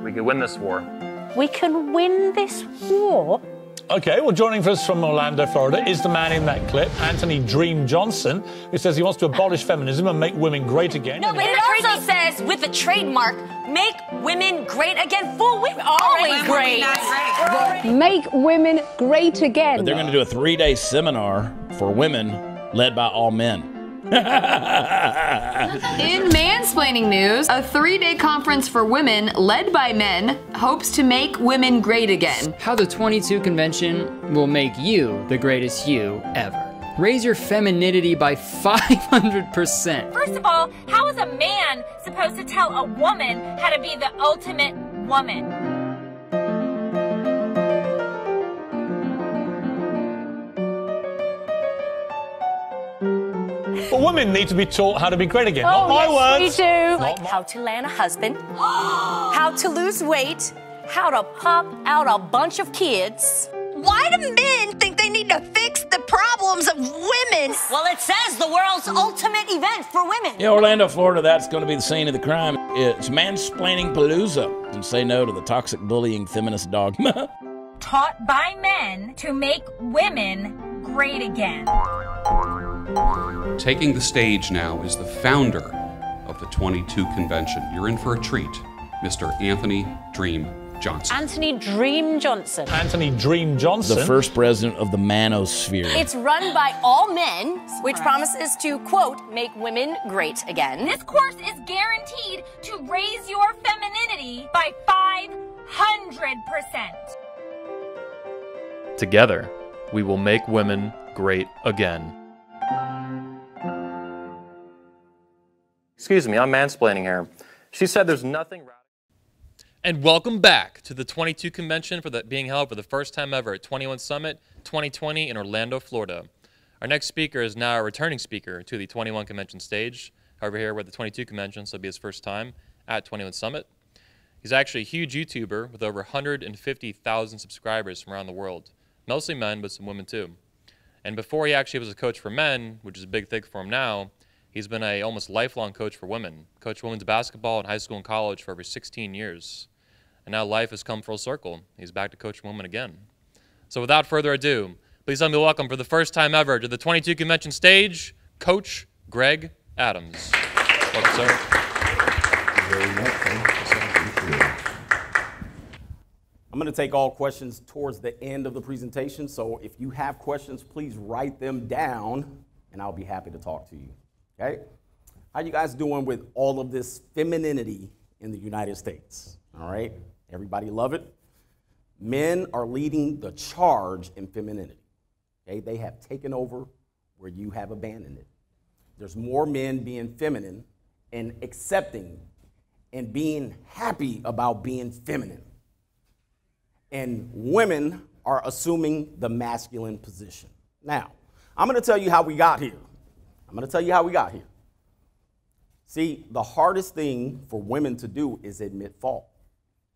We could win this war. We can win this war? Okay, well, joining us from Orlando, Florida, is the man in that clip, Anthony Dream Johnson, who says he wants to abolish feminism and make women great again. No, but it also says, with the trademark, make women great again for women. Always great. Make women great again. But they're going to do a 3-day seminar for women led by all men. In mansplaining news, a 3-day conference for women led by men hopes to make women great again. How the 22 convention will make you the greatest you ever. Raise your femininity by 500%. First of all, how is a man supposed to tell a woman how to be the ultimate woman? But women need to be taught how to be great again. Oh, Not my words. we do. Like how to land a husband, how to lose weight, how to pop out a bunch of kids. Why do men think they need to fix the problems of women? Well, it says the world's ultimate event for women. In Orlando, Florida, that's going to be the scene of the crime. It's mansplaining palooza, and say no to the toxic bullying feminist dogma. Taught by men to make women great again. Taking the stage now is the founder of the 22 convention. You're in for a treat, Mr. Anthony Dream Johnson. Anthony Dream Johnson. Anthony Dream Johnson. The first president of the manosphere. It's run by all men, which promises to, quote, make women great again. This course is guaranteed to raise your femininity by 500%. Together, we will make women great again. Excuse me, I'm mansplaining here. She said there's nothing radical. And welcome back to the 22 convention being held for the first time ever at 21 Summit 2020 in Orlando, Florida. Our next speaker is now a returning speaker to the 21 convention stage. However, here we're at the 22 convention, so it'll be his first time at 21 Summit. He's actually a huge YouTuber with over 150,000 subscribers from around the world. Mostly men, but some women too. And before he actually was a coach for men, which is a big thing for him now, he's been a almost lifelong coach for women. Coached women's basketball in high school and college for over 16 years. And now life has come full circle. He's back to coaching women again. So without further ado, please let me welcome for the first time ever to the 22 convention stage, Coach Greg Adams. Welcome, sir. Thank you very much. I'm going to take all questions towards the end of the presentation, so if you have questions, please write them down, and I'll be happy to talk to you. Okay? How you guys doing with all of this femininity in the United States? All right? Everybody love it? Men are leading the charge in femininity. Okay? They have taken over where you have abandoned it. There's more men being feminine and accepting and being happy about being feminine. And women are assuming the masculine position. Now, I'm going to tell you how we got here. See, the hardest thing for women to do is admit fault,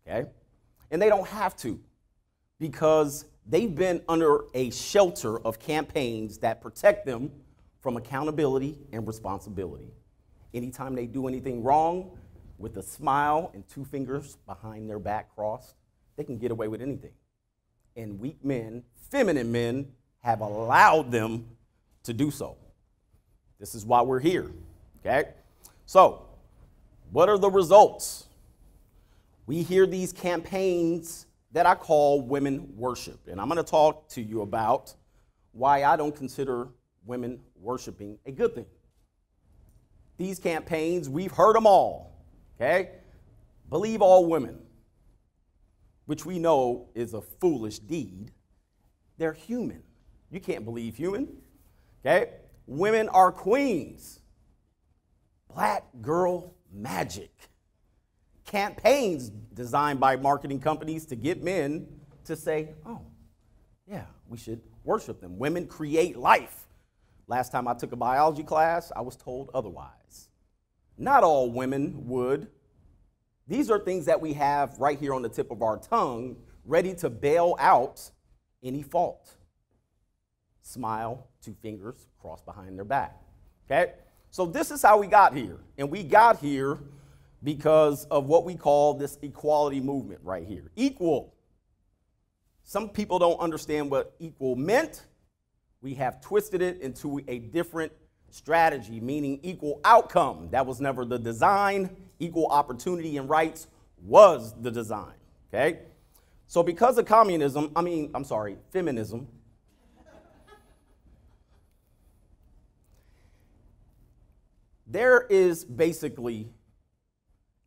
okay? And they don't have to, because they've been under a shelter of campaigns that protect them from accountability and responsibility. Anytime they do anything wrong, with a smile and 2 fingers behind their back crossed, they can get away with anything. And weak men, feminine men, have allowed them to do so. This is why we're here, okay? So, what are the results? We hear these campaigns that I call women worship. And I'm going to talk to you about why I don't consider women worshiping a good thing. These campaigns, we've heard them all, okay? Believe all women, which we know is a foolish deed. They're human. You can't believe human, okay? Women are queens. Black girl magic. Campaigns designed by marketing companies to get men to say, oh, yeah, we should worship them. Women create life. Last time I took a biology class, I was told otherwise. Not all women would. These are things that we have right here on the tip of our tongue, ready to bail out any fault. Smile, 2 fingers crossed behind their back, okay? So this is how we got here. And we got here because of what we call this equality movement right here. Equal. Some people don't understand what equal meant. We have twisted it into a different strategy, meaning equal outcome. That was never the design. Equal opportunity and rights was the design, okay? So because of feminism, there is basically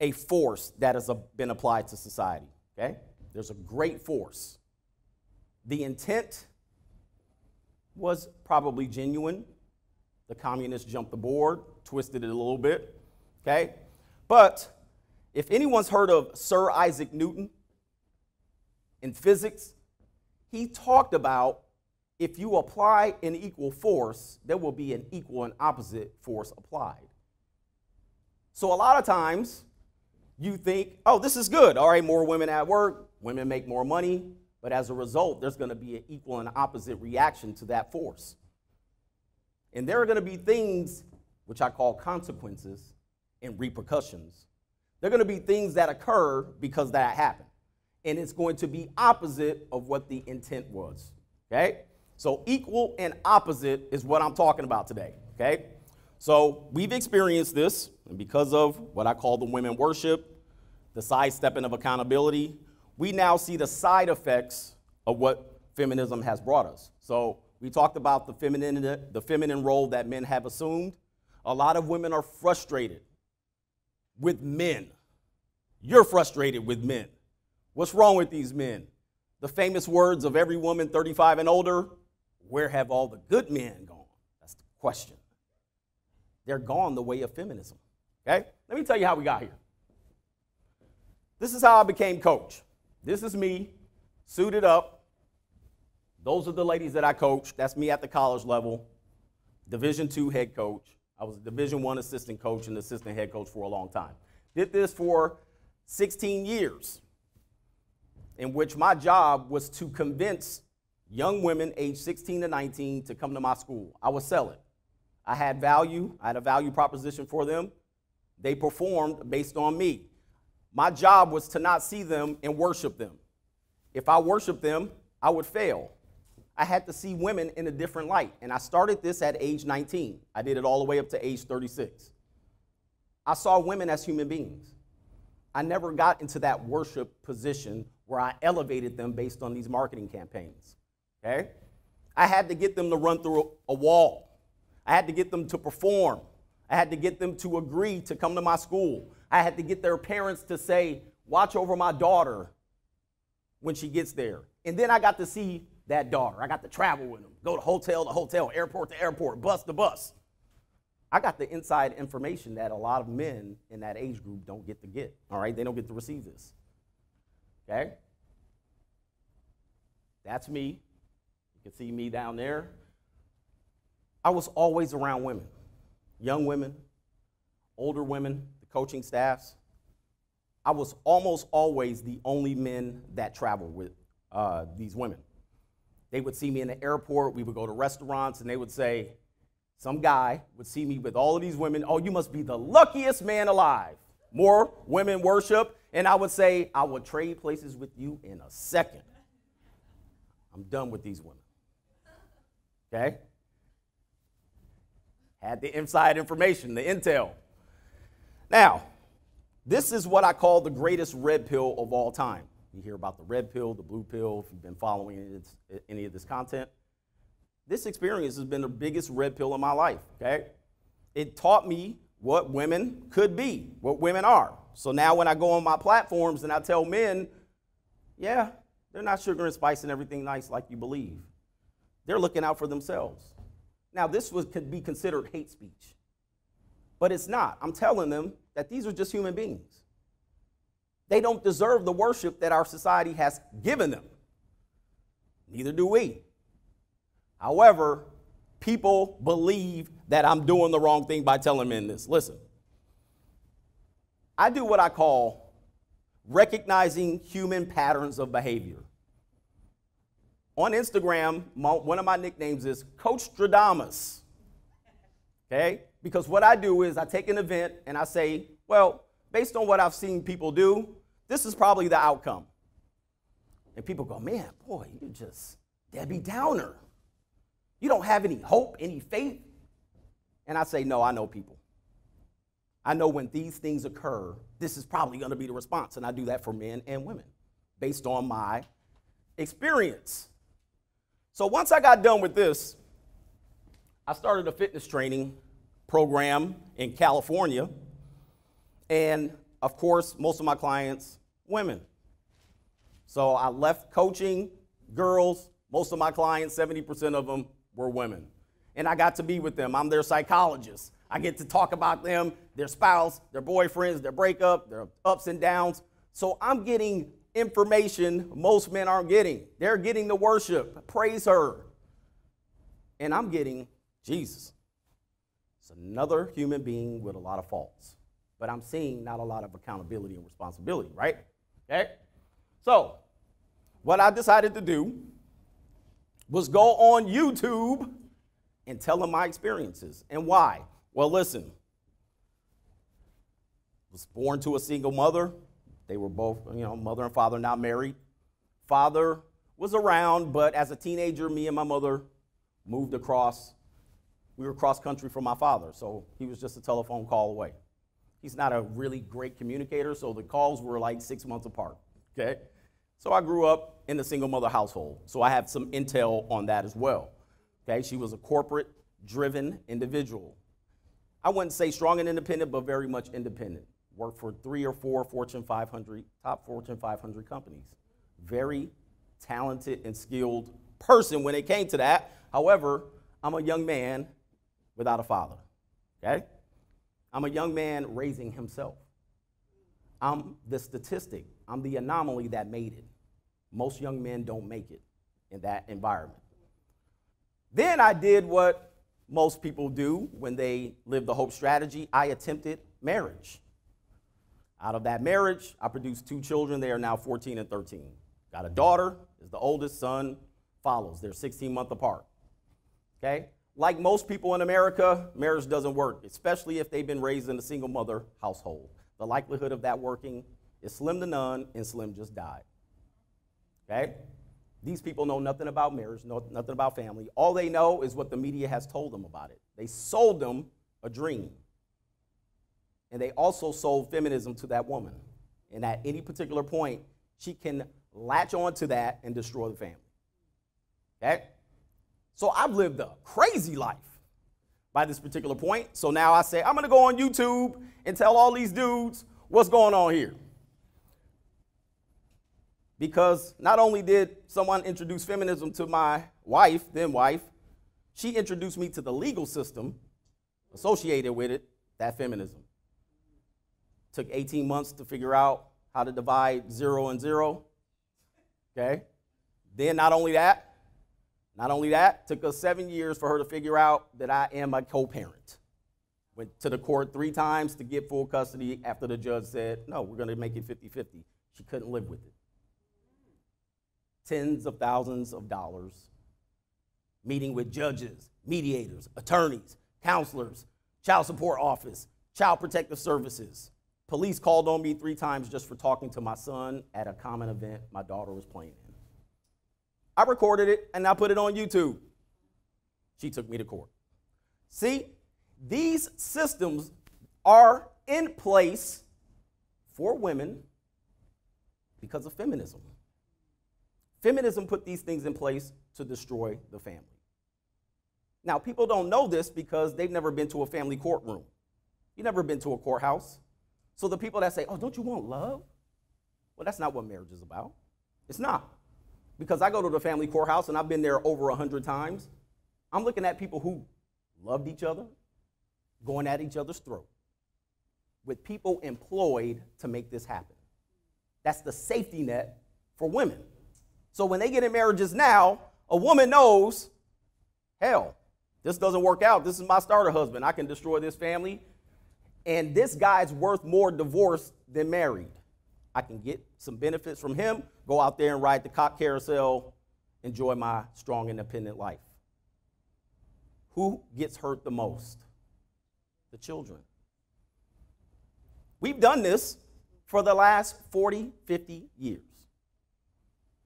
a force that has been applied to society, okay? There's a great force. The intent was probably genuine. The communists jumped the board, twisted it a little bit, okay? But if anyone's heard of Sir Isaac Newton in physics, he talked about if you apply an equal force, there will be an equal and opposite force applied. So a lot of times you think, oh, this is good. All right, more women at work, women make more money. But as a result, there's going to be an equal and opposite reaction to that force. And there are going to be things which I call consequences and repercussions. There are going to be things that occur because that happened. And it's going to be opposite of what the intent was. Okay? So equal and opposite is what I'm talking about today. Okay? So we've experienced this, and because of what I call the women worship, the sidestepping of accountability, we now see the side effects of what feminism has brought us. So we talked about the feminine role that men have assumed. A lot of women are frustrated with men. You're frustrated with men. What's wrong with these men? The famous words of every woman 35 and older, where have all the good men gone? That's the question. They're gone the way of feminism. Okay? Let me tell you how we got here. This is how I became coach. This is me, suited up. Those are the ladies that I coach. That's me at the college level, Division II head coach. I was a Division I assistant coach and assistant head coach for a long time. Did this for 16 years, in which my job was to convince young women aged 16 to 19 to come to my school. I would sell it. I had value. I had a value proposition for them. They performed based on me. My job was to not see them and worship them. If I worshiped them, I would fail. I had to see women in a different light. And I started this at age 19. I did it all the way up to age 36. I saw women as human beings. I never got into that worship position where I elevated them based on these marketing campaigns. Okay? I had to get them to run through a wall. I had to get them to perform. I had to get them to agree to come to my school. I had to get their parents to say, watch over my daughter when she gets there. And then I got to see that daughter. I got to travel with them, go to hotel, airport to airport, bus to bus. I got the inside information that a lot of men in that age group don't get to get, all right? They don't get to receive this, okay? That's me. You can see me down there. I was always around women, young women, older women, the coaching staffs. I was almost always the only men that traveled with these women. They would see me in the airport. We would go to restaurants, and they would say, some guy would see me with all of these women. Oh, you must be the luckiest man alive. More women worship. And I would say, I would trade places with you in a second. I'm done with these women. Okay? Had the inside information, the intel. Now, this is what I call the greatest red pill of all time. You hear about the red pill, the blue pill, if you've been following any of this content. This experience has been the biggest red pill in my life, okay? It taught me what women could be, what women are. So now when I go on my platforms and I tell men, yeah, they're not sugar and spice and everything nice like you believe. They're looking out for themselves. Now, this could be considered hate speech, but it's not. I'm telling them that these are just human beings. They don't deserve the worship that our society has given them. Neither do we. However, people believe that I'm doing the wrong thing by telling men this. Listen, I do what I call recognizing human patterns of behavior. On Instagram, one of my nicknames is Coach Stradamus, okay? Because what I do is I take an event and I say, well, based on what I've seen people do, this is probably the outcome. And people go, man, boy, you're just Debbie Downer. You don't have any hope, any faith. And I say, no, I know people. I know when these things occur, this is probably going to be the response. And I do that for men and women based on my experience. So once I got done with this, I started a fitness training program in California. And of course, most of my clients, women. So I left coaching girls. Most of my clients, 70% of them were women. And I got to be with them. I'm their psychologist. I get to talk about them, their spouse, their boyfriends, their breakup, their ups and downs. So I'm getting information most men aren't getting. They're getting the worship, praise her. And I'm getting Jesus. It's another human being with a lot of faults. But I'm seeing not a lot of accountability and responsibility, right? Okay? So what I decided to do was go on YouTube and tell them my experiences. And why? Well, listen. Was born to a single mother. They were both, mother and father, not married. Father was around, but as a teenager, me and my mother moved across. We were cross country from my father, so he was just a telephone call away. He's not a really great communicator, so the calls were like 6 months apart, okay? So I grew up in a single mother household, so I have some intel on that as well, okay? She was a corporate-driven individual. I wouldn't say strong and independent, but very much independent. Worked for 3 or 4 Fortune 500, top Fortune 500 companies. Very talented and skilled person when it came to that. However, I'm a young man without a father, okay? I'm a young man raising himself. I'm the statistic. I'm the anomaly that made it. Most young men don't make it in that environment. Then I did what most people do when they live the hope strategy. I attempted marriage. Out of that marriage, I produced 2 children. They are now 14 and 13. Got a daughter, is the oldest, son follows. They're 16 months apart, okay? Like most people in America, marriage doesn't work, especially if they've been raised in a single mother household. The likelihood of that working is slim to none, and Slim just died, okay? These people know nothing about marriage, nothing about family. All they know is what the media has told them about it. They sold them a dream. And they also sold feminism to that woman. And at any particular point, she can latch on to that and destroy the family. Okay? So I've lived a crazy life by this particular point. So now I say, I'm going to go on YouTube and tell all these dudes what's going on here. Because not only did someone introduce feminism to my wife, then wife, she introduced me to the legal system associated with it, that feminism. Took 18 months to figure out how to divide 0 and 0, okay? Then not only that, took us 7 years for her to figure out that I am a co-parent. Went to the court 3 times to get full custody after the judge said, no, we're gonna make it 50-50. She couldn't live with it. Tens of thousands of dollars, meeting with judges, mediators, attorneys, counselors, child support office, child protective services. Police called on me 3 times just for talking to my son at a common event my daughter was playing in. I recorded it and I put it on YouTube. She took me to court. See, these systems are in place for women because of feminism. Feminism put these things in place to destroy the family. Now, people don't know this because they've never been to a family courtroom. You've never been to a courthouse. So the people that say, oh, don't you want love? Well, that's not what marriage is about. It's not. Because I go to the family courthouse, and I've been there over 100 times. I'm looking at people who loved each other, going at each other's throat, with people employed to make this happen. That's the safety net for women. So when they get in marriages now, a woman knows, hell, this doesn't work out. This is my starter husband. I can destroy this family. And this guy's worth more divorced than married. I can get some benefits from him, go out there and ride the cock carousel, enjoy my strong, independent life. Who gets hurt the most? The children. We've done this for the last 40, 50 years.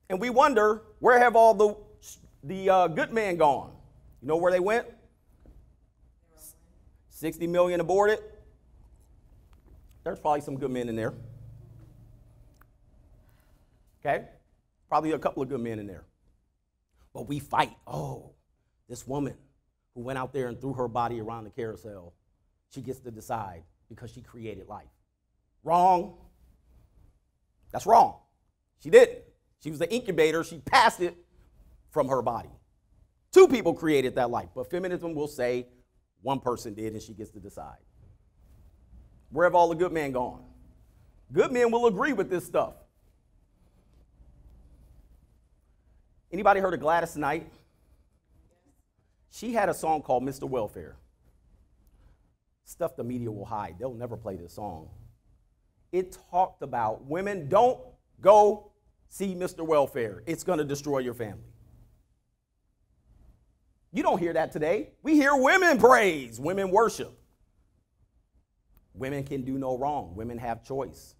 And we wonder, where have all the good men gone? You know where they went? 60 million aborted. There's probably some good men in there. Okay? Probably a couple of good men in there. But we fight. Oh, this woman who went out there and threw her body around the carousel, she gets to decide because she created life. Wrong. That's wrong. She didn't. She was the incubator. She passed it from her body. Two people created that life, but feminism will say one person did and she gets to decide. Where have all the good men gone? Good men will agree with this stuff. Anybody heard of Gladys Knight? She had a song called Mr. Welfare. Stuff the media will hide. They'll never play this song. It talked about women don't go see Mr. Welfare. It's going to destroy your family. You don't hear that today. We hear women praise, women worship. Women can do no wrong. Women have choice.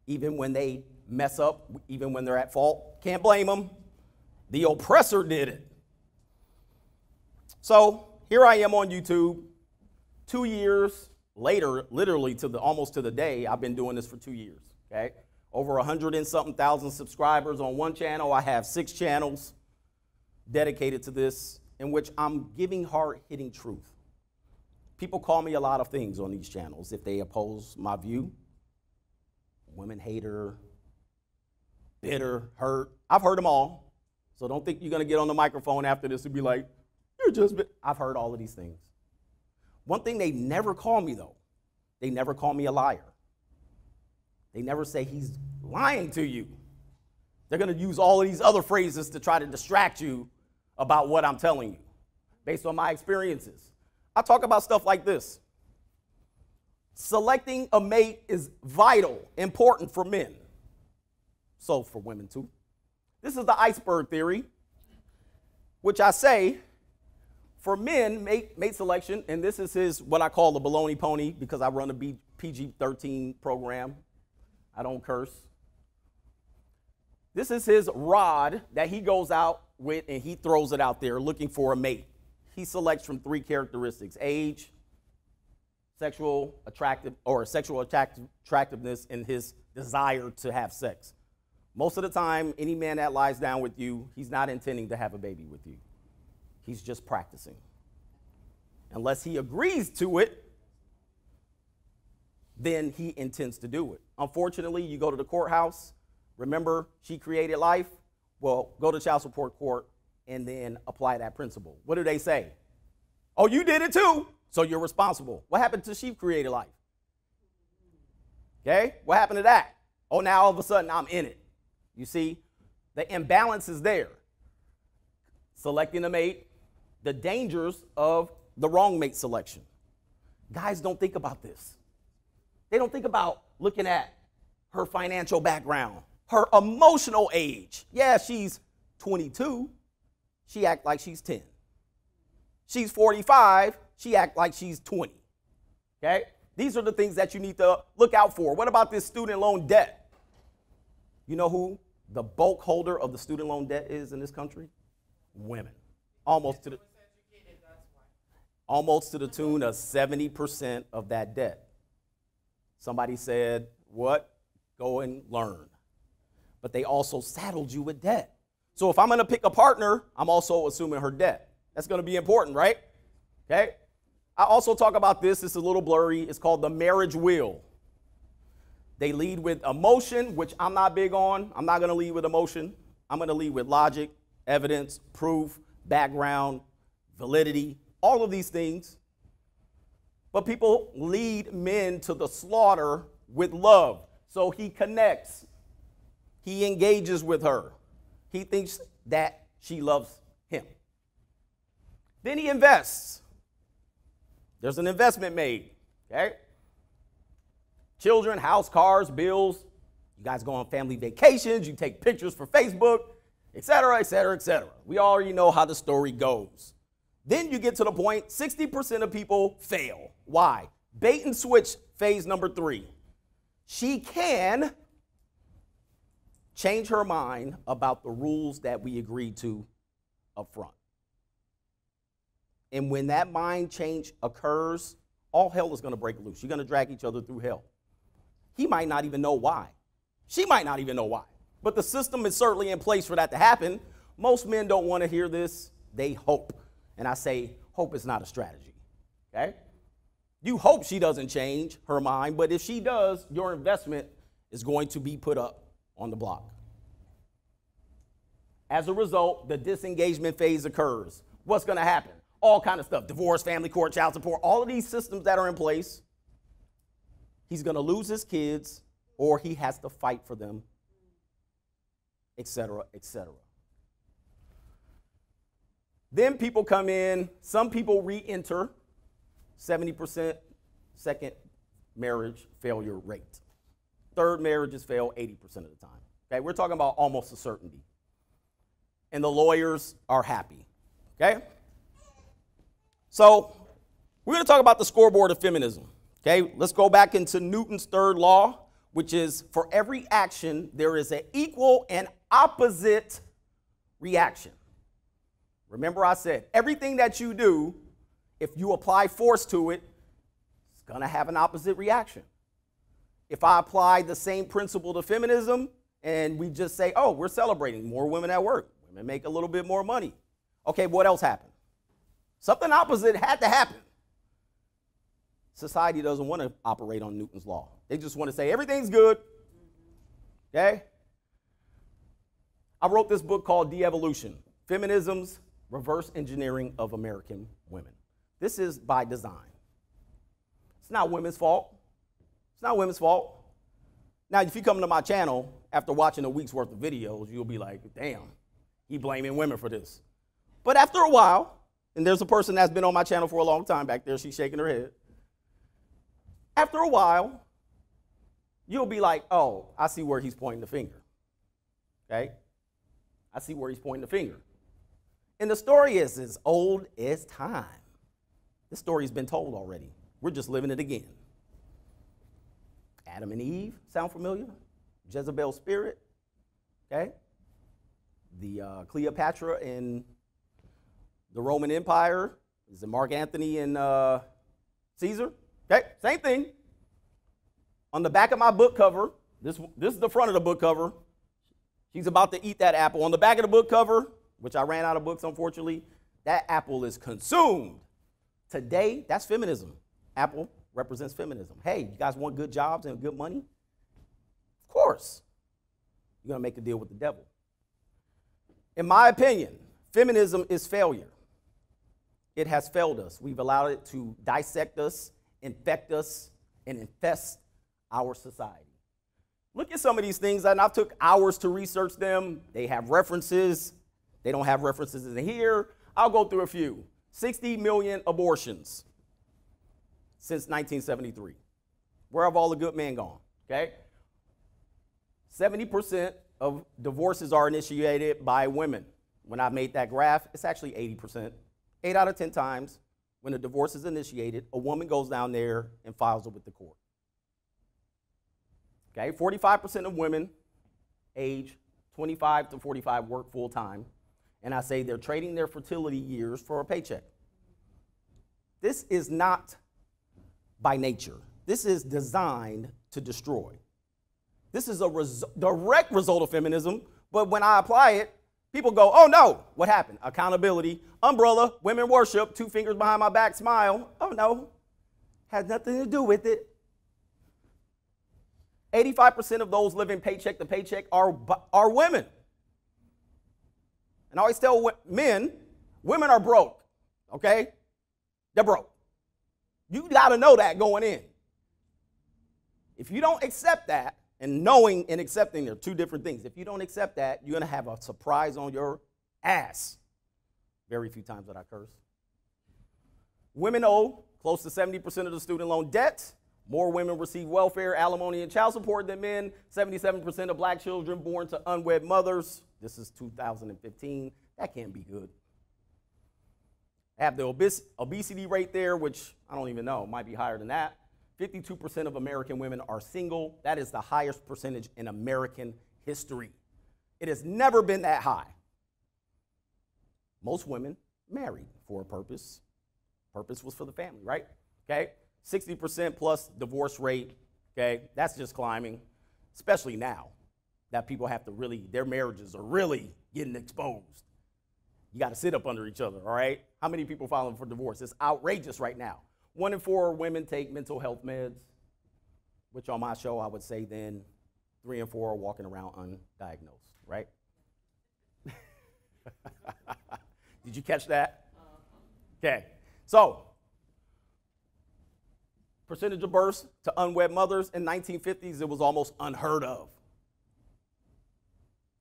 Even when they mess up, even when they're at fault, can't blame them. The oppressor did it. So here I am on YouTube, 2 years later, literally almost to the day. I've been doing this for 2 years, okay? Over 100 and something thousand subscribers on one channel. I have 6 channels dedicated to this, in which I'm giving hard-hitting truth. People call me a lot of things on these channels if they oppose my view. Women hater, bitter, hurt. I've heard them all. So don't think you're going to get on the microphone after this and be like, you're just bitter. I've heard all of these things. One thing they never call me, though, they never call me a liar. They never say he's lying to you. They're going to use all of these other phrases to try to distract you about what I'm telling you based on my experiences. I talk about stuff like this. Selecting a mate is vital, important for men. So for women too. This is the Iceberg Theory, which I say for men, mate selection, and this is what I call the baloney pony because I run a PG-13 program. I don't curse. This is his rod that he goes out with and he throws it out there looking for a mate. He selects from 3 characteristics: age, sexual attractiveness, and his desire to have sex. Most of the time, any man that lies down with you, he's not intending to have a baby with you. He's just practicing. Unless he agrees to it, then he intends to do it. Unfortunately, you go to the courthouse, remember she created life? Well, go to child support court and then apply that principle. What do they say? Oh, you did it too, so you're responsible. What happened to she created life? Okay, what happened to that? Oh, now all of a sudden I'm in it. You see, the imbalance is there. Selecting a mate, the dangers of the wrong mate selection. Guys don't think about this. They don't think about looking at her financial background, her emotional age. Yeah, she's 22. She act like she's 10. She's 45. She act like she's 20. Okay? These are the things that you need to look out for. What about this student loan debt? You know who the bulk holder of the student loan debt is in this country? Women. Almost to the tune of 70% of that debt. Somebody said, what? Go and learn. But they also saddled you with debt. So if I'm going to pick a partner, I'm also assuming her debt. That's going to be important, right? Okay? I also talk about this. It's a little blurry. It's called the marriage wheel. They lead with emotion, which I'm not big on. I'm not going to lead with emotion. I'm going to lead with logic, evidence, proof, background, validity, all of these things. But people lead men to the slaughter with love. So he connects. He engages with her. He thinks that she loves him. Then he invests. There's an investment made, okay? Children, house, cars, bills. You guys go on family vacations. You take pictures for Facebook, et cetera, et cetera, et cetera. We already know how the story goes. Then you get to the point, 60% of people fail. Why? Bait and switch phase number 3. she can change her mind about the rules that we agreed to up front. And when that mind change occurs, all hell is going to break loose. You're going to drag each other through hell. He might not even know why. She might not even know why. But the system is certainly in place for that to happen. Most men don't want to hear this. They hope. And I say, hope is not a strategy. Okay? You hope she doesn't change her mind, but if she does, your investment is going to be put up on the block. As a result, the disengagement phase occurs. What's going to happen? All kind of stuff. Divorce, family court, child support, all of these systems that are in place. He's going to lose his kids, or he has to fight for them, etc., etc. Then people come in. Some people re-enter. 70% second marriage failure rate. Third marriages fail 80% of the time. Okay, we're talking about almost a certainty. And the lawyers are happy. Okay? So we're going to talk about the scoreboard of feminism. Okay, let's go back into Newton's third law, which is for every action, there is an equal and opposite reaction. Remember I said, everything that you do, if you apply force to it, it's going to have an opposite reaction. If I apply the same principle to feminism and we just say, oh, we're celebrating more women at work, women make a little bit more money. Okay, what else happened? Something opposite had to happen. Society doesn't want to operate on Newton's law. They just want to say everything's good. Okay? I wrote this book called De-Evolution, Feminism's Reverse Engineering of American Women. This is by design. It's not women's fault. It's not women's fault. Now, if you come to my channel after watching a week's worth of videos, you'll be like, damn, he blaming women for this. But after a while, and there's a person that's been on my channel for a long time back there, she's shaking her head. After a while, you'll be like, oh, I see where he's pointing the finger. Okay? I see where he's pointing the finger. And the story is as old as time. This story's been told already. We're just living it again. Adam and Eve, sound familiar? Jezebel's spirit, okay? The Cleopatra in the Roman Empire. Is it Mark Antony and Caesar? Okay, same thing. On the back of my book cover, this is the front of the book cover. She's about to eat that apple. On the back of the book cover, which I ran out of books, unfortunately, that apple is consumed. Today, that's feminism. Apple represents feminism. Hey, you guys want good jobs and good money? Of course. You're going to make a deal with the devil. In my opinion, feminism is failure. It has failed us. We've allowed it to dissect us, infect us, and infest our society. Look at some of these things, and I took hours to research them. They have references. They don't have references in here. I'll go through a few. 60 million abortions since 1973. Where have all the good men gone? Okay? 70% of divorces are initiated by women. When I made that graph, it's actually 80%. 8 out of 10 times, when a divorce is initiated, a woman goes down there and files it with the court. Okay, 45% of women age 25 to 45 work full time, and I say they're trading their fertility years for a paycheck. This is not by nature. This is designed to destroy. This is a direct result of feminism, but when I apply it, people go, oh no, what happened? Accountability, umbrella, women worship, 2 fingers behind my back, smile. Oh no, has nothing to do with it. 85% of those living paycheck to paycheck are women. And I always tell men, women are broke, okay? They're broke. You gotta know that going in. If you don't accept that, and knowing and accepting are 2 different things. If you don't accept that, you're gonna have a surprise on your ass. Very few times that I curse. Women owe close to 70% of the student loan debt. More women receive welfare, alimony, and child support than men. 77% of black children born to unwed mothers. This is 2015. That can't be good. I have the obesity rate there, which I don't even know, might be higher than that. 52% of American women are single. That is the highest percentage in American history. It has never been that high. Most women married for a purpose. Purpose was for the family, right? Okay? 60% plus divorce rate, okay? That's just climbing, especially now that people have to really, their marriages are really getting exposed. You got to sit up under each other, all right? How many people filing for divorce? It's outrageous right now. 1 in 4 women take mental health meds, which on my show I would say then 3 in 4 are walking around undiagnosed, right? Did you catch that? Okay, so percentage of births to unwed mothers in 1950s, it was almost unheard of.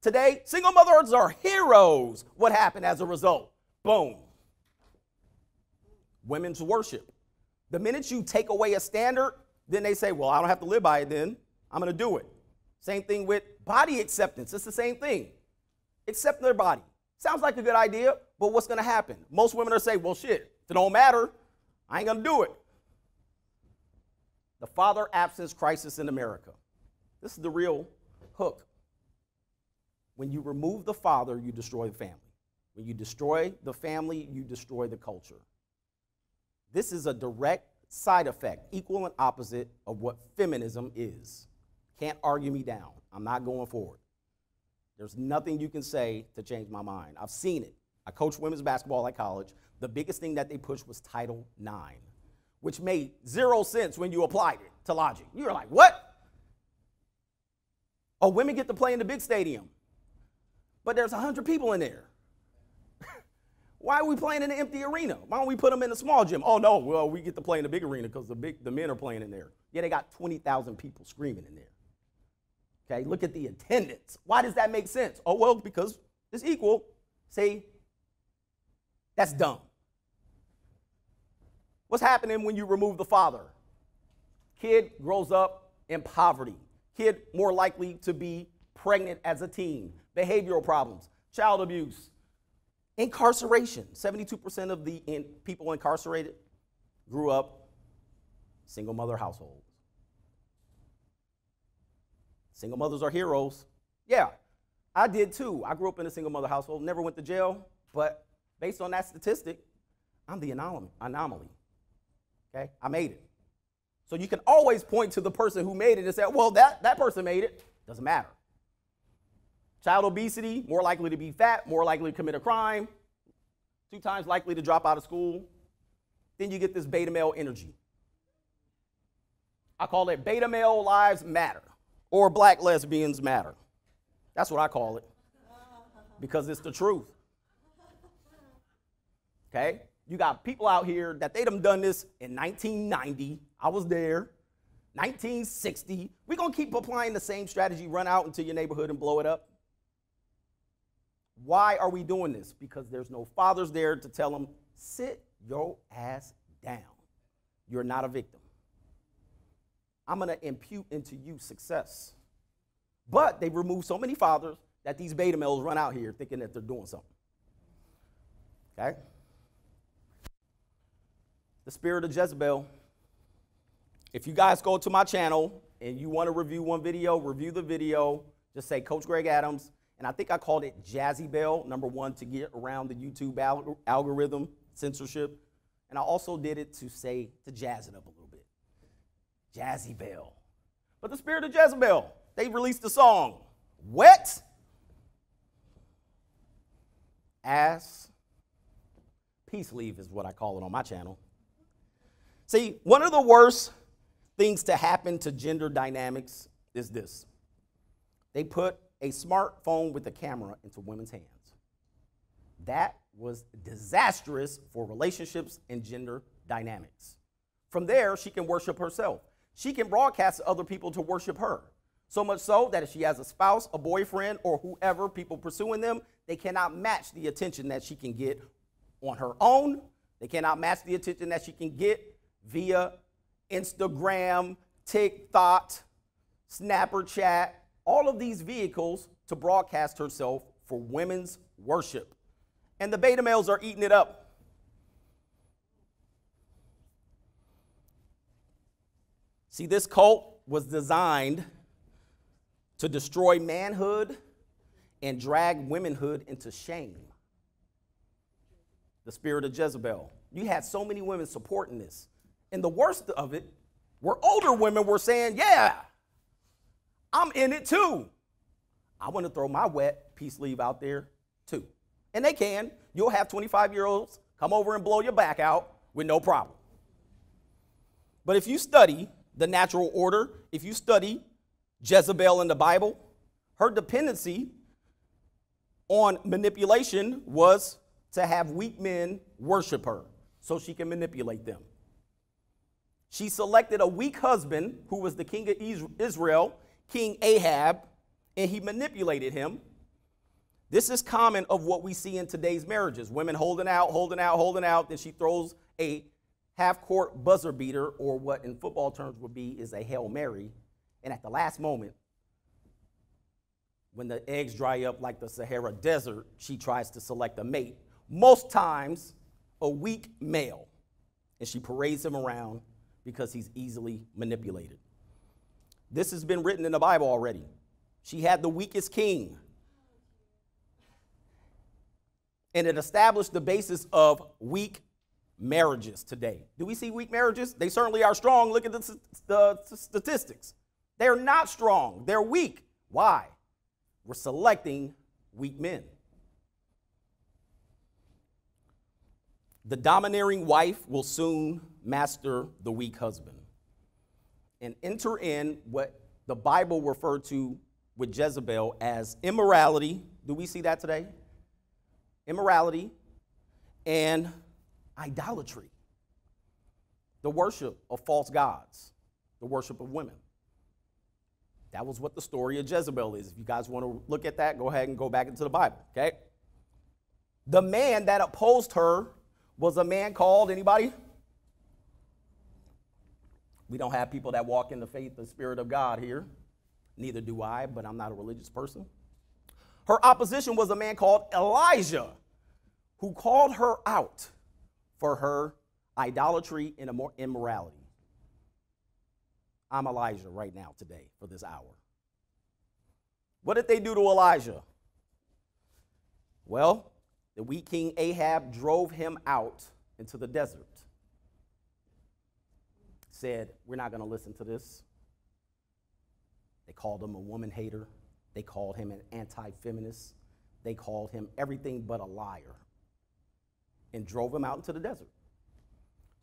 Today, single mothers are heroes. What happened as a result? Boom. Women's worship. The minute you take away a standard, then they say, well, I don't have to live by it then. I'm going to do it. Same thing with body acceptance. It's the same thing. Accept their body. Sounds like a good idea, but what's going to happen? Most women are saying, well, shit, if it don't matter, I ain't going to do it. The father absence crisis in America. This is the real hook. When you remove the father, you destroy the family. When you destroy the family, you destroy the culture. This is a direct side effect, equal and opposite of what feminism is. Can't argue me down. I'm not going forward. There's nothing you can say to change my mind. I've seen it. I coached women's basketball at college. The biggest thing that they pushed was Title IX, which made 0 sense when you applied it to logic. You were like, what? Oh, women get to play in the big stadium, but there's 100 people in there. Why are we playing in an empty arena? Why don't we put them in a small gym? Oh, no, well, we get to play in the big arena because the men are playing in there. Yeah, they got 20,000 people screaming in there. Okay, look at the attendance. Why does that make sense? Oh, well, because it's equal. See, that's dumb. What's happening when you remove the father? Kid grows up in poverty. Kid more likely to be pregnant as a teen. Behavioral problems, child abuse, incarceration. 72% of the people incarcerated grew up single mother households. Single mothers are heroes. Yeah, I did too. I grew up in a single mother household, never went to jail, but based on that statistic, I'm the anomaly. Okay, I made it. So you can always point to the person who made it and say, well, that person made it. Doesn't matter. Child obesity, more likely to be fat, more likely to commit a crime, 2 times likely to drop out of school. Then you get this beta male energy. I call it beta male lives matter, or black lesbians matter. That's what I call it, because it's the truth. Okay? You got people out here that they done this in 1990. I was there. 1960. We're going to keep applying the same strategy, run out into your neighborhood and blow it up. Why are we doing this? Because there's no fathers there to tell them, sit your ass down. You're not a victim. I'm going to impute into you success. But they remove so many fathers that these beta males run out here thinking that they're doing something. Okay? The spirit of Jezebel. If you guys go to my channel and you want to review one video, review the video. Just say Coach Greg Adams. And I think I called it Jazzy Bell, #1, to get around the YouTube algorithm censorship. And I also did it to jazz it up a little bit. Jazzy Bell. But the spirit of Jezebel, they released a song, Wet Ass Peace Leave is what I call it on my channel. See, one of the worst things to happen to gender dynamics is this. They put a smartphone with a camera into women's hands. That was disastrous for relationships and gender dynamics. From there, she can worship herself. She can broadcast to other people to worship her. So much so that if she has a spouse, a boyfriend, or whoever, people pursuing them, they cannot match the attention that she can get on her own. They cannot match the attention that she can get via Instagram, TikTok, Snapchat, all of these vehicles to broadcast herself for women's worship. And the beta males are eating it up. See, this cult was designed to destroy manhood and drag womanhood into shame. The spirit of Jezebel. You had so many women supporting this. And the worst of it were older women were saying, yeah, I'm in it too. I want to throw my wet peace leave out there too. And they can. You'll have 25-year-olds come over and blow your back out with no problem. But if you study the natural order, if you study Jezebel in the Bible, her dependency on manipulation was to have weak men worship her so she can manipulate them. She selected a weak husband who was the king of Israel, King Ahab, and he manipulated him. This is common of what we see in today's marriages. Women holding out, then she throws a half-court buzzer beater, or what in football terms would be is a Hail Mary, and at the last moment, when the eggs dry up like the Sahara Desert, she tries to select a mate, most times a weak male, and she parades him around because he's easily manipulated. This has been written in the Bible already. She had the weakest king, and it established the basis of weak marriages today. Do we see weak marriages? They certainly are strong. Look at the statistics. They're not strong. They're weak. Why? We're selecting weak men. The domineering wife will soon master the weak husband and enter in what the Bible referred to with Jezebel as immorality. Do we see that today? Immorality and idolatry, the worship of false gods, the worship of women. That was what the story of Jezebel is. If you guys want to look at that, go ahead and go back into the Bible, okay? The man that opposed her was a man called, anybody? We don't have people that walk in the faith and spirit of God here. Neither do I, but I'm not a religious person. Her opposition was a man called Elijah, who called her out for her idolatry and immorality. I'm Elijah right now today for this hour. What did they do to Elijah? Well, the weak king Ahab drove him out into the desert. Said, we're not going to listen to this. They called him a woman hater. They called him an anti-feminist. They called him everything but a liar, and drove him out into the desert.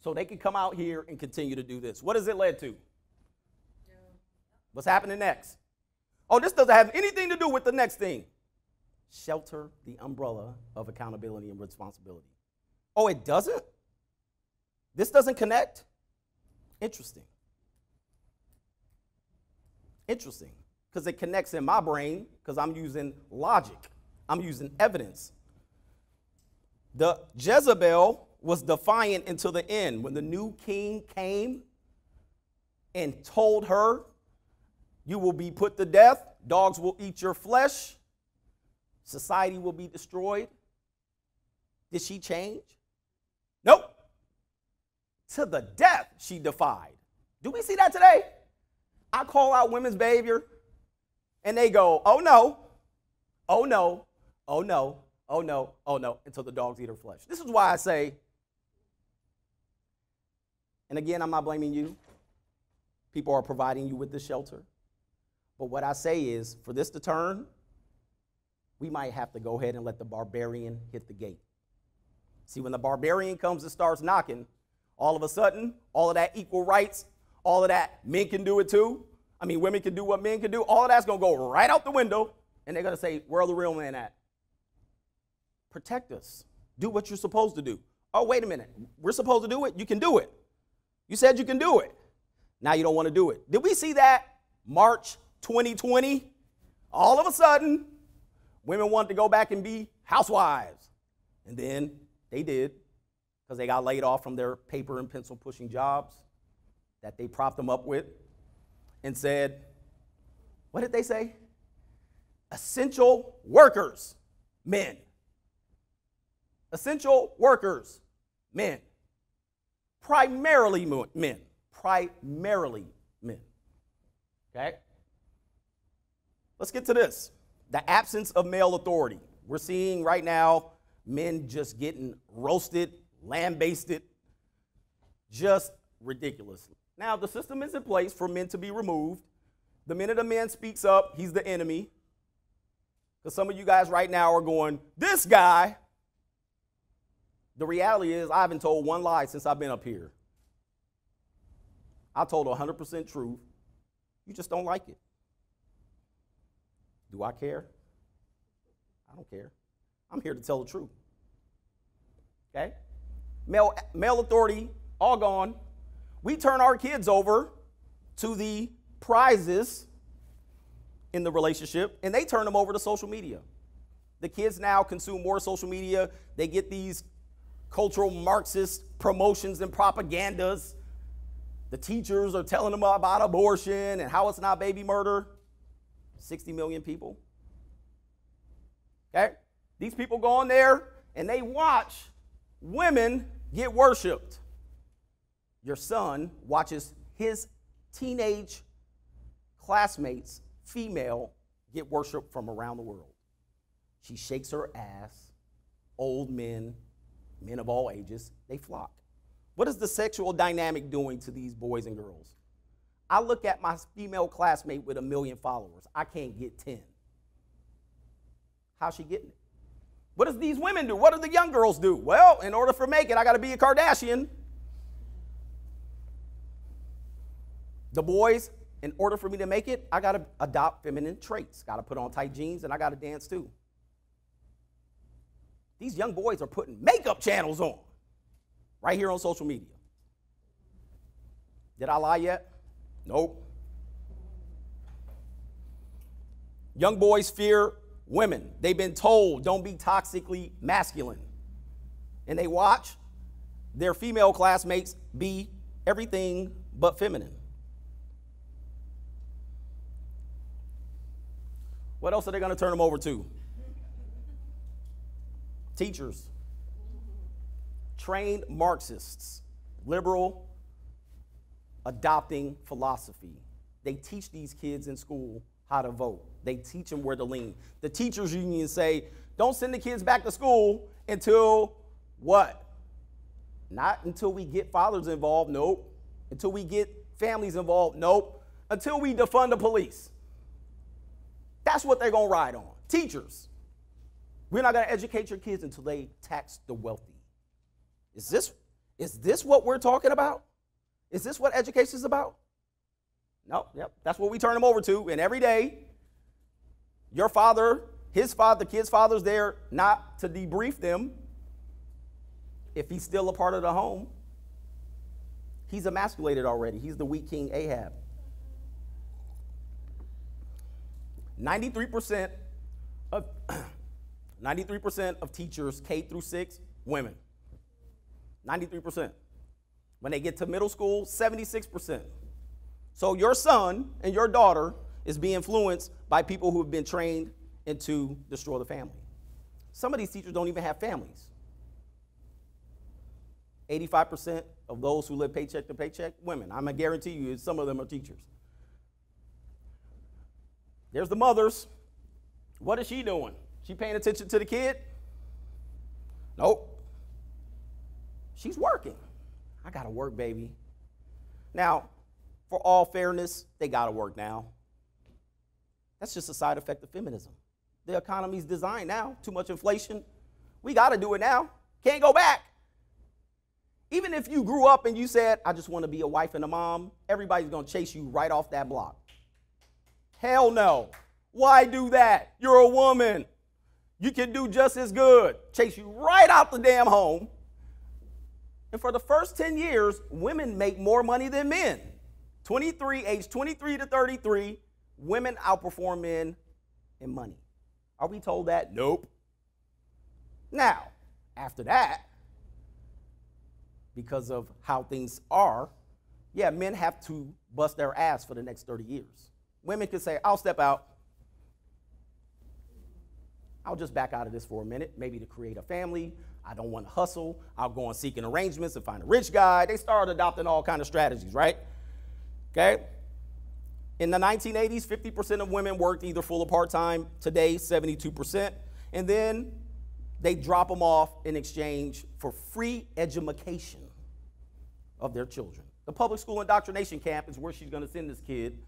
So they could come out here and continue to do this. What has it led to? What's happening next? Oh, this doesn't have anything to do with the next thing. Shelter the umbrella of accountability and responsibility. Oh, it doesn't? This doesn't connect? Interesting. Interesting. Because it connects in my brain because I'm using logic. I'm using evidence. The Jezebel was defiant until the end. When the new king came and told her, you will be put to death, dogs will eat your flesh, society will be destroyed. Did she change? Nope. To the death she defied. Do we see that today? I call out women's behavior and they go, oh no, oh no, oh no, oh no, oh no, until the dogs eat her flesh. This is why I say, and again, I'm not blaming you. People are providing you with this shelter. But what I say is, for this to turn, we might have to go ahead and let the barbarian hit the gate. See, when the barbarian comes and starts knocking, all of a sudden, all of that equal rights, all of that men can do it too. I mean, women can do what men can do. All of that's going to go right out the window, and they're going to say, where are the real men at? Protect us. Do what you're supposed to do. Oh, wait a minute. We're supposed to do it? You can do it. You said you can do it. Now you don't want to do it. Did we see that March 2020? All of a sudden, women wanted to go back and be housewives. And then they did, because they got laid off from their paper and pencil pushing jobs that they propped them up with, and said, what did they say? Essential workers, men. Essential workers, men. Primarily men. Primarily men. Okay? Let's get to this. The absence of male authority. We're seeing right now men just getting roasted, lambasted, just ridiculous. Now, the system is in place for men to be removed. The minute a man speaks up, he's the enemy. Because some of you guys right now are going, this guy. The reality is I haven't told one lie since I've been up here. I told 100% truth. You just don't like it. Do I care? I don't care. I'm here to tell the truth. Okay? Male authority, all gone. We turn our kids over to the prizes in the relationship, and they turn them over to social media. The kids now consume more social media. They get these cultural Marxist promotions and propagandas. The teachers are telling them about abortion and how it's not baby murder. 60 million people. Okay? These people go on there and they watch women get worshiped. Your son watches his teenage classmates, female, get worshiped from around the world. She shakes her ass. Old men, men of all ages, they flock. What is the sexual dynamic doing to these boys and girls? I look at my female classmate with 1 million followers. I can't get 10. How's she getting it? What does these women do? What do the young girls do? Well, in order for make it, I got to be a Kardashian. The boys, in order for me to make it, I got to adopt feminine traits. Got to put on tight jeans and I got to dance too. These young boys are putting makeup channels on right here on social media. Did I lie yet? Nope. Young boys fear women. They've been told don't be toxically masculine. And they watch their female classmates be everything but feminine. What else are they going to turn them over to? Teachers. Trained Marxists. Liberal adopting philosophy. They teach these kids in school how to vote. They teach them where to lean. The teachers union say, don't send the kids back to school until what? Not until we get fathers involved, nope. Until we get families involved, nope. Until we defund the police. That's what they're going to ride on. Teachers. We're not going to educate your kids until they tax the wealthy. Is this what we're talking about? Is this what education is about? No, yep. That's what we turn them over to. And every day, your father, his father, the kid's father's there not to debrief them. If he's still a part of the home, he's emasculated already. He's the weak king Ahab. 93% of teachers K through 6, women. 93%. When they get to middle school, 76%. So your son and your daughter is being influenced by people who have been trained to destroy the family. Some of these teachers don't even have families. 85% of those who live paycheck to paycheck, women. I'm going to guarantee you some of them are teachers. There's the mothers. What is she doing? She paying attention to the kid? Nope. She's working. I got to work, baby. Now, for all fairness, they got to work now. That's just a side effect of feminism. The economy's designed now. Too much inflation. We got to do it now. Can't go back. Even if you grew up and you said, I just want to be a wife and a mom, everybody's going to chase you right off that block. Hell no. Why do that? You're a woman. You can do just as good. Chase you right out the damn home. And for the first 10 years, women make more money than men. Age 23 to 33, women outperform men in money. Are we told that? Nope. Now, after that, because of how things are, yeah, men have to bust their ass for the next 30 years. Women can say, I'll step out. I'll just back out of this for a minute, maybe to create a family. I don't want to hustle. I'll go and seek arrangements and find a rich guy. They start adopting all kinds of strategies, right? Okay? In the 1980s, 50% of women worked either full or part-time. Today, 72%. And then they drop them off in exchange for free education of their children. The public school indoctrination camp is where she's going to send this kid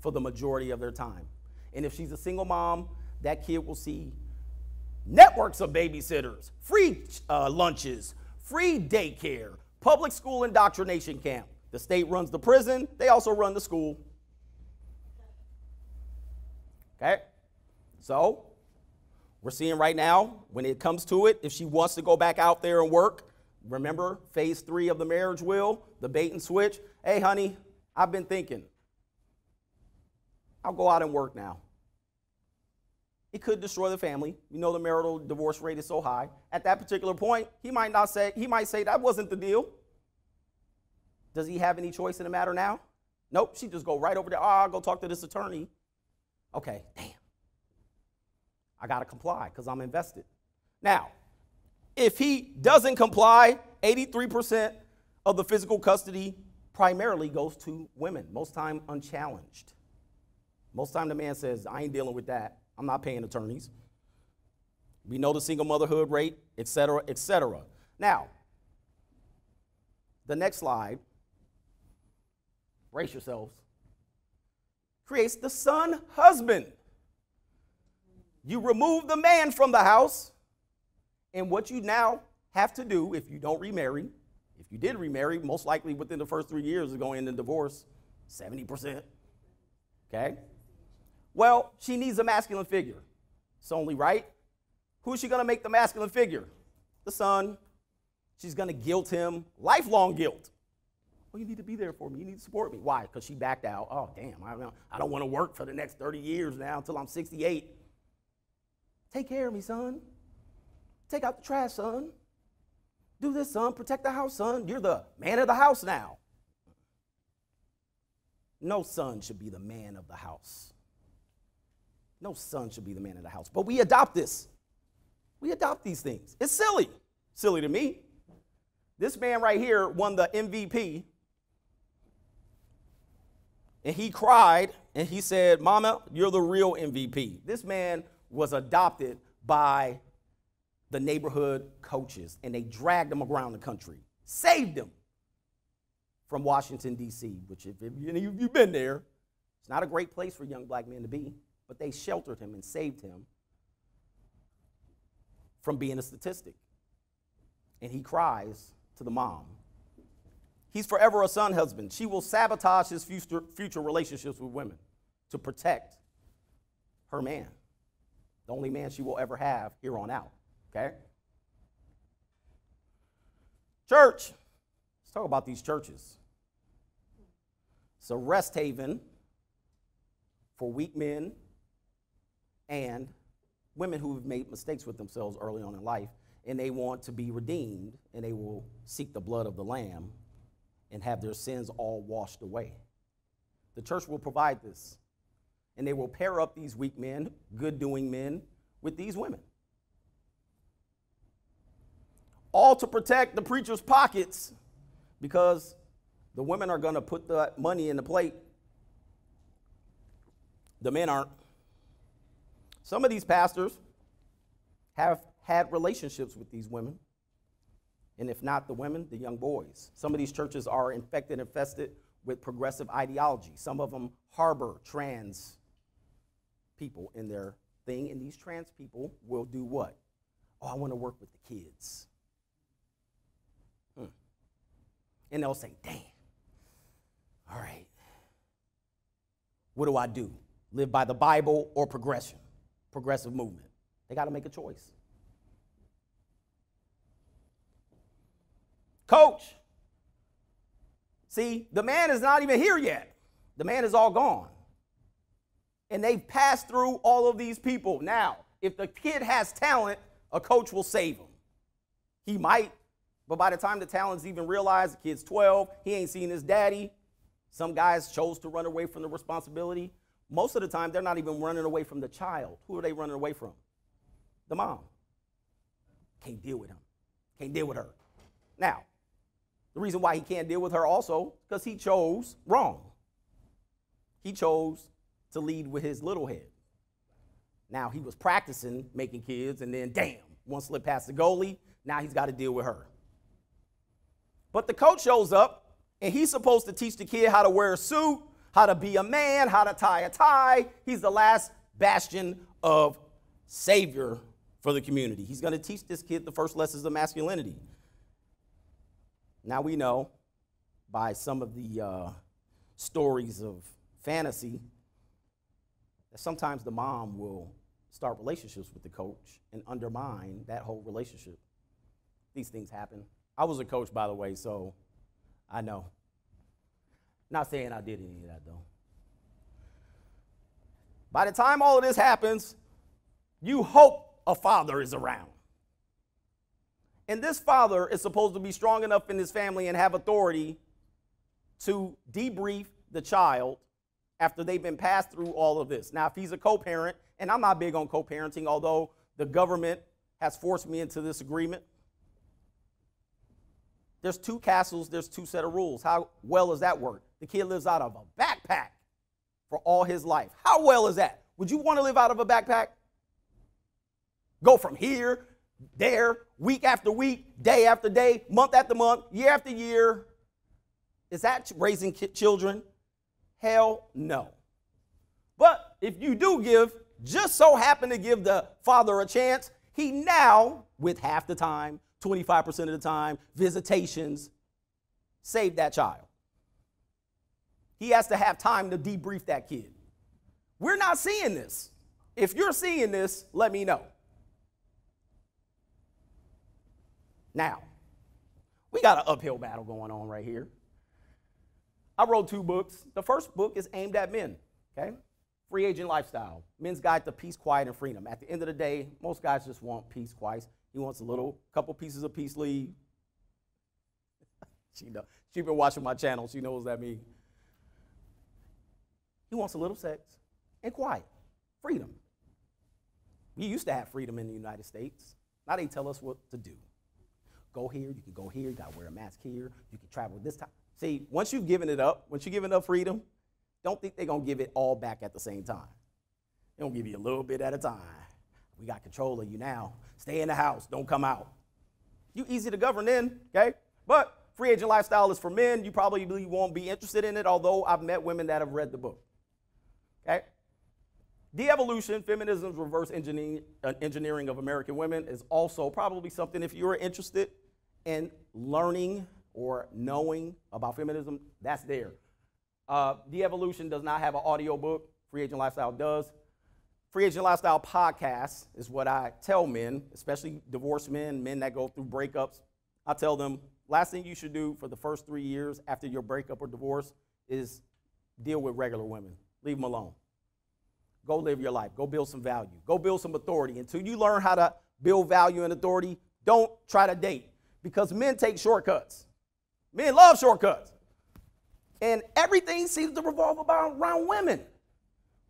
for the majority of their time. And if she's a single mom, that kid will see networks of babysitters, free lunches, free daycare, public school indoctrination camp. The state runs the prison. They also run the school. Okay? So, we're seeing right now, when it comes to it, if she wants to go back out there and work, remember phase 3 of the marriage will, the bait and switch. Hey, honey, I've been thinking. I'll go out and work now. It could destroy the family. You know the marital divorce rate is so high. At that particular point, he might say that wasn't the deal. Does he have any choice in the matter now? Nope, she just go right over there. I'll go talk to this attorney. Okay, damn. I got to comply because I'm invested. Now, if he doesn't comply, 83% of the physical custody primarily goes to women, most time unchallenged. Most time the man says, I ain't dealing with that. I'm not paying attorneys. We know the single motherhood rate, et cetera, et cetera. Now, the next slide, brace yourselves, creates the son husband. You remove the man from the house, and what you now have to do if you don't remarry, if you did remarry, most likely within the first 3 years of going into divorce, 70%, okay? Well, she needs a masculine figure. It's only right. Who is she going to make the masculine figure? The son. She's going to guilt him, lifelong guilt. Well, you need to be there for me. You need to support me. Why? Because she backed out. Oh, damn, I don't want to work for the next 30 years now until I'm 68. Take care of me, son. Take out the trash, son. Do this, son. Protect the house, son. You're the man of the house now. No son should be the man of the house. No son should be the man of the house. But we adopt this. We adopt these things. It's silly. Silly to me. This man right here won the MVP. And he cried and he said, Mama, you're the real MVP. This man was adopted by the neighborhood coaches, and they dragged him around the country, saved him from Washington, D.C., which if you've been there, it's not a great place for young black men to be, but they sheltered him and saved him from being a statistic. And he cries to the mom. He's forever a son husband. She will sabotage his future relationships with women to protect her man, the only man she will ever have here on out, okay? Church. Let's talk about these churches. It's a rest haven for weak men and women who have made mistakes with themselves early on in life, and they want to be redeemed, and they will seek the blood of the Lamb and have their sins all washed away. The church will provide this, and they will pair up these weak men, good-doing men, with these women. All to protect the preacher's pockets, because the women are going to put the money in the plate. The men aren't. Some of these pastors have had relationships with these women, and if not the women, the young boys. Some of these churches are infested with progressive ideology. Some of them harbor trans people in their thing, and these trans people will do what? Oh, I want to work with the kids. And they'll say, damn, all right, what do I do? Live by the Bible or progressive movement? They got to make a choice. Coach, see, the man is not even here yet. The man is all gone. And they've passed through all of these people. Now, if the kid has talent, a coach will save him. He might, but by the time the talent's even realized, the kid's 12, he ain't seen his daddy. Some guys chose to run away from the responsibility. Most of the time, they're not even running away from the child. Who are they running away from? The mom. Can't deal with him. Can't deal with her. Now, the reason why he can't deal with her also, because he chose wrong. he chose to lead with his little head. Now, he was practicing making kids, and then, damn, one slip past the goalie, now he's got to deal with her. But the coach shows up, and he's supposed to teach the kid how to wear a suit, how to be a man, how to tie a tie. He's the last bastion of savior for the community. He's going to teach this kid the first lessons of masculinity. Now we know by some of the stories of fantasy that sometimes the mom will start relationships with the coach and undermine that whole relationship. These things happen. I was a coach, by the way, so I know. Not saying I did any of that, though. By the time all of this happens, you hope a father is around. And this father is supposed to be strong enough in his family and have authority to debrief the child after they've been passed through all of this. Now, if he's a co-parent, and I'm not big on co-parenting, although the government has forced me into this agreement. There's two castles, there's two set of rules. How well does that work? The kid lives out of a backpack for all his life. How well is that? Would you want to live out of a backpack? Go from here, there, week after week, day after day, month after month, year after year. Is that raising children? Hell no. But if you do just so happen to give the father a chance, he now, with half the time, 25% of the time, visitations, save that child. He has to have time to debrief that kid. We're not seeing this. If you're seeing this, let me know. Now, we got an uphill battle going on right here. I wrote 2 books. The first book is aimed at men, okay? Free Agent Lifestyle, Men's Guide to Peace, Quiet, and Freedom. At the end of the day, most guys just want peace, quiet. He wants a couple pieces of peace leave. She's been watching my channel. She knows what that means. He wants a little sex and quiet, freedom. We used to have freedom in the United States. Now they tell us what to do. Go here, you can go here, you gotta wear a mask here, you can travel this time. See, once you've given it up, once you've given up freedom, don't think they're gonna give it all back at the same time. They're gonna give you a little bit at a time. We got control of you now. Stay in the house, don't come out. You easy to govern then, okay? But Free Agent Lifestyle is for men. You probably won't be interested in it, although I've met women that have read the book, okay? De-evolution, Feminism's reverse engineering of American women is also probably something, if you're interested in learning or knowing about feminism, that's there. De-evolution does not have an audio book. Free Agent Lifestyle does. Free Agent Lifestyle podcast is what I tell men, especially divorced men, men that go through breakups. I tell them, last thing you should do for the first 3 years after your breakup or divorce is deal with regular women. Leave them alone. Go live your life. Go build some value. Go build some authority. Until you learn how to build value and authority, don't try to date, because men take shortcuts. Men love shortcuts. And everything seems to revolve around women.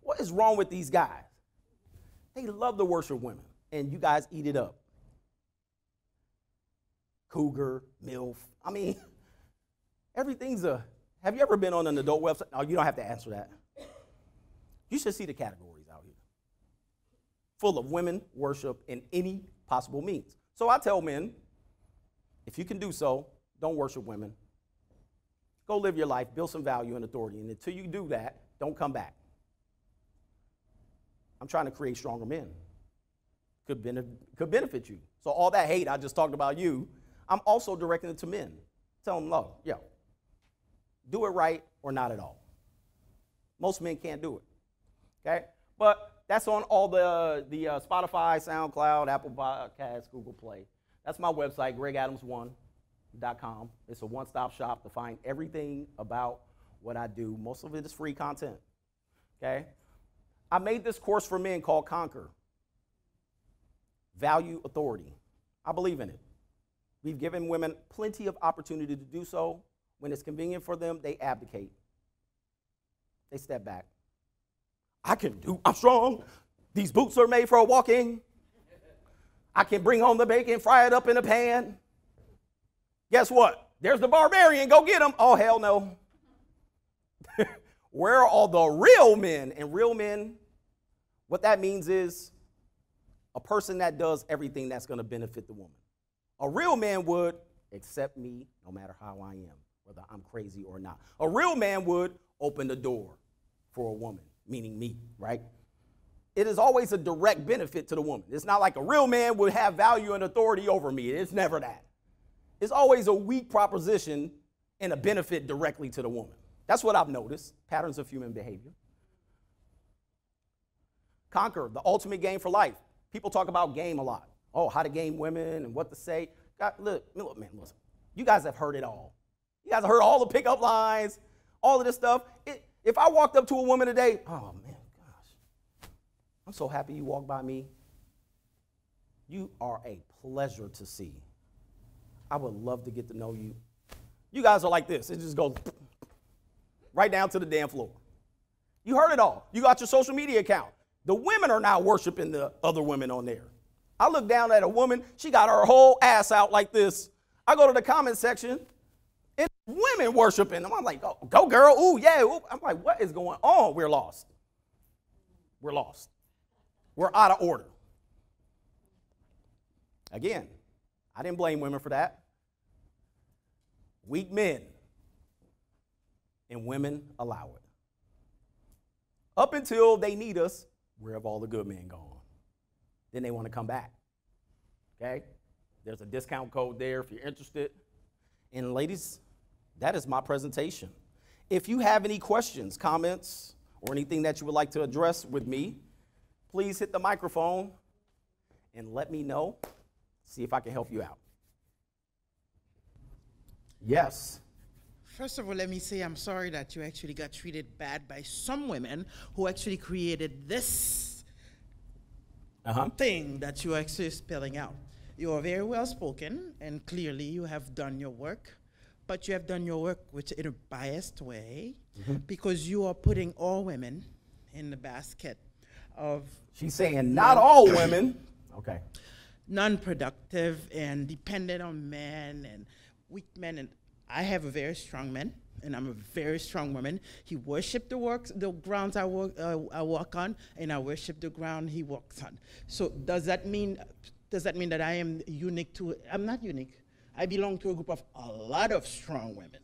What is wrong with these guys? They love to worship women, and you guys eat it up. Cougar, MILF. I mean, everything's have you ever been on an adult website? No, you don't have to answer that. You should see the categories out here. Full of women worship in any possible means. So I tell men, if you can do so, don't worship women. Go live your life, build some value and authority, and until you do that, don't come back. I'm trying to create stronger men. Could benefit you. So all that hate I just talked about you, I'm also directing it to men. Tell them, look, yo, do it right or not at all. Most men can't do it, okay? But that's on all the Spotify, SoundCloud, Apple Podcasts, Google Play. That's my website, gregadams1.com. It's a one-stop shop to find everything about what I do. Most of it is free content, okay? I made this course for men called Conquer. Value authority. I believe in it. We've given women plenty of opportunity to do so. When it's convenient for them, they abdicate. They step back. I'm strong. These boots are made for walking. I can bring home the bacon, fry it up in a pan. Guess what? There's the barbarian. Go get him. Oh, hell no. Where are all the real men? And real men, what that means is a person that does everything that's going to benefit the woman. A real man would accept me no matter how I am, whether I'm crazy or not. A real man would open the door for a woman, meaning me, right? It is always a direct benefit to the woman. It's not like a real man would have value and authority over me. It's never that. It's always a weak proposition and a benefit directly to the woman. That's what I've noticed, patterns of human behavior. Conquer, the ultimate game for life. People talk about game a lot. Oh, how to game women and what to say. God, look, man, listen. You guys have heard it all. You guys have heard all the pickup lines, all of this stuff. If I walked up to a woman today, oh, man, gosh, I'm so happy you walked by me. You are a pleasure to see. I would love to get to know you. You guys are like this. It just goes right down to the damn floor. You heard it all. You got your social media account. The women are now worshiping the other women on there. I look down at a woman, she got her whole ass out like this. I go to the comment section, and women worshiping them. I'm like, oh, go girl, ooh, yeah. Ooh. I'm like, what is going on? We're lost. We're lost. We're out of order. Again, I didn't blame women for that. Weak men and women allow it. Up until they need us, where have all the good men gone? Then they want to come back. Okay? There's a discount code there if you're interested. And ladies, that is my presentation. If you have any questions, comments, or anything that you would like to address with me, please hit the microphone and let me know. See if I can help you out. Yes. First of all, let me say I'm sorry that you actually got treated bad by some women who actually created this thing that you're actually spelling out. You are very well spoken, and clearly you have done your work, but you have done your work in a biased way because you are putting all women in the basket of... She's saying not all women. Okay. Non-productive and dependent on men and weak men. And I have a very strong man, and I'm a very strong woman. He worshipped the grounds I walk on, and I worship the ground he walks on. So does that mean that I am unique to? I'm not unique. I belong to a group of a lot of strong women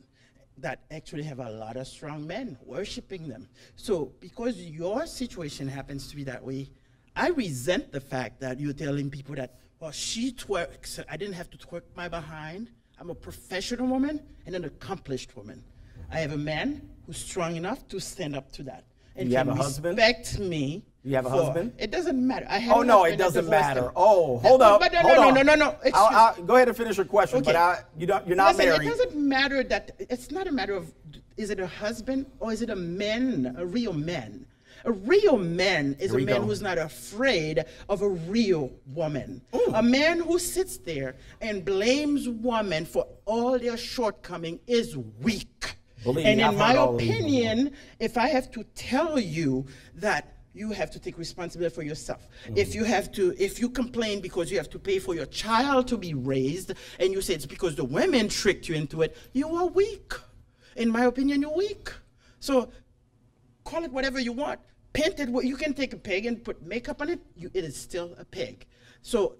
that actually have a lot of strong men worshiping them. So because your situation happens to be that way, I resent the fact that you're telling people that, well, she twerks. I didn't have to twerk my behind. I'm a professional woman and an accomplished woman. I have a man who's strong enough to stand up to that. And you have a husband? Respect me. You have a husband? It doesn't matter. I have no, it doesn't matter. Oh, hold up. No. Go ahead and finish your question, okay. But you're not married. It doesn't matter that, it's not a matter of, is it a husband or is it a man, a real man? A real man is a man who's not afraid of a real woman. Ooh. A man who sits there and blames women for all their shortcomings is weak. And in my opinion, if I have to tell you that you have to take responsibility for yourself. If you complain because you have to pay for your child to be raised, and you say it's because the women tricked you into it, you are weak. In my opinion, you're weak. So call it whatever you want. Paint it, you can take a pig and put makeup on it, it is still a pig. So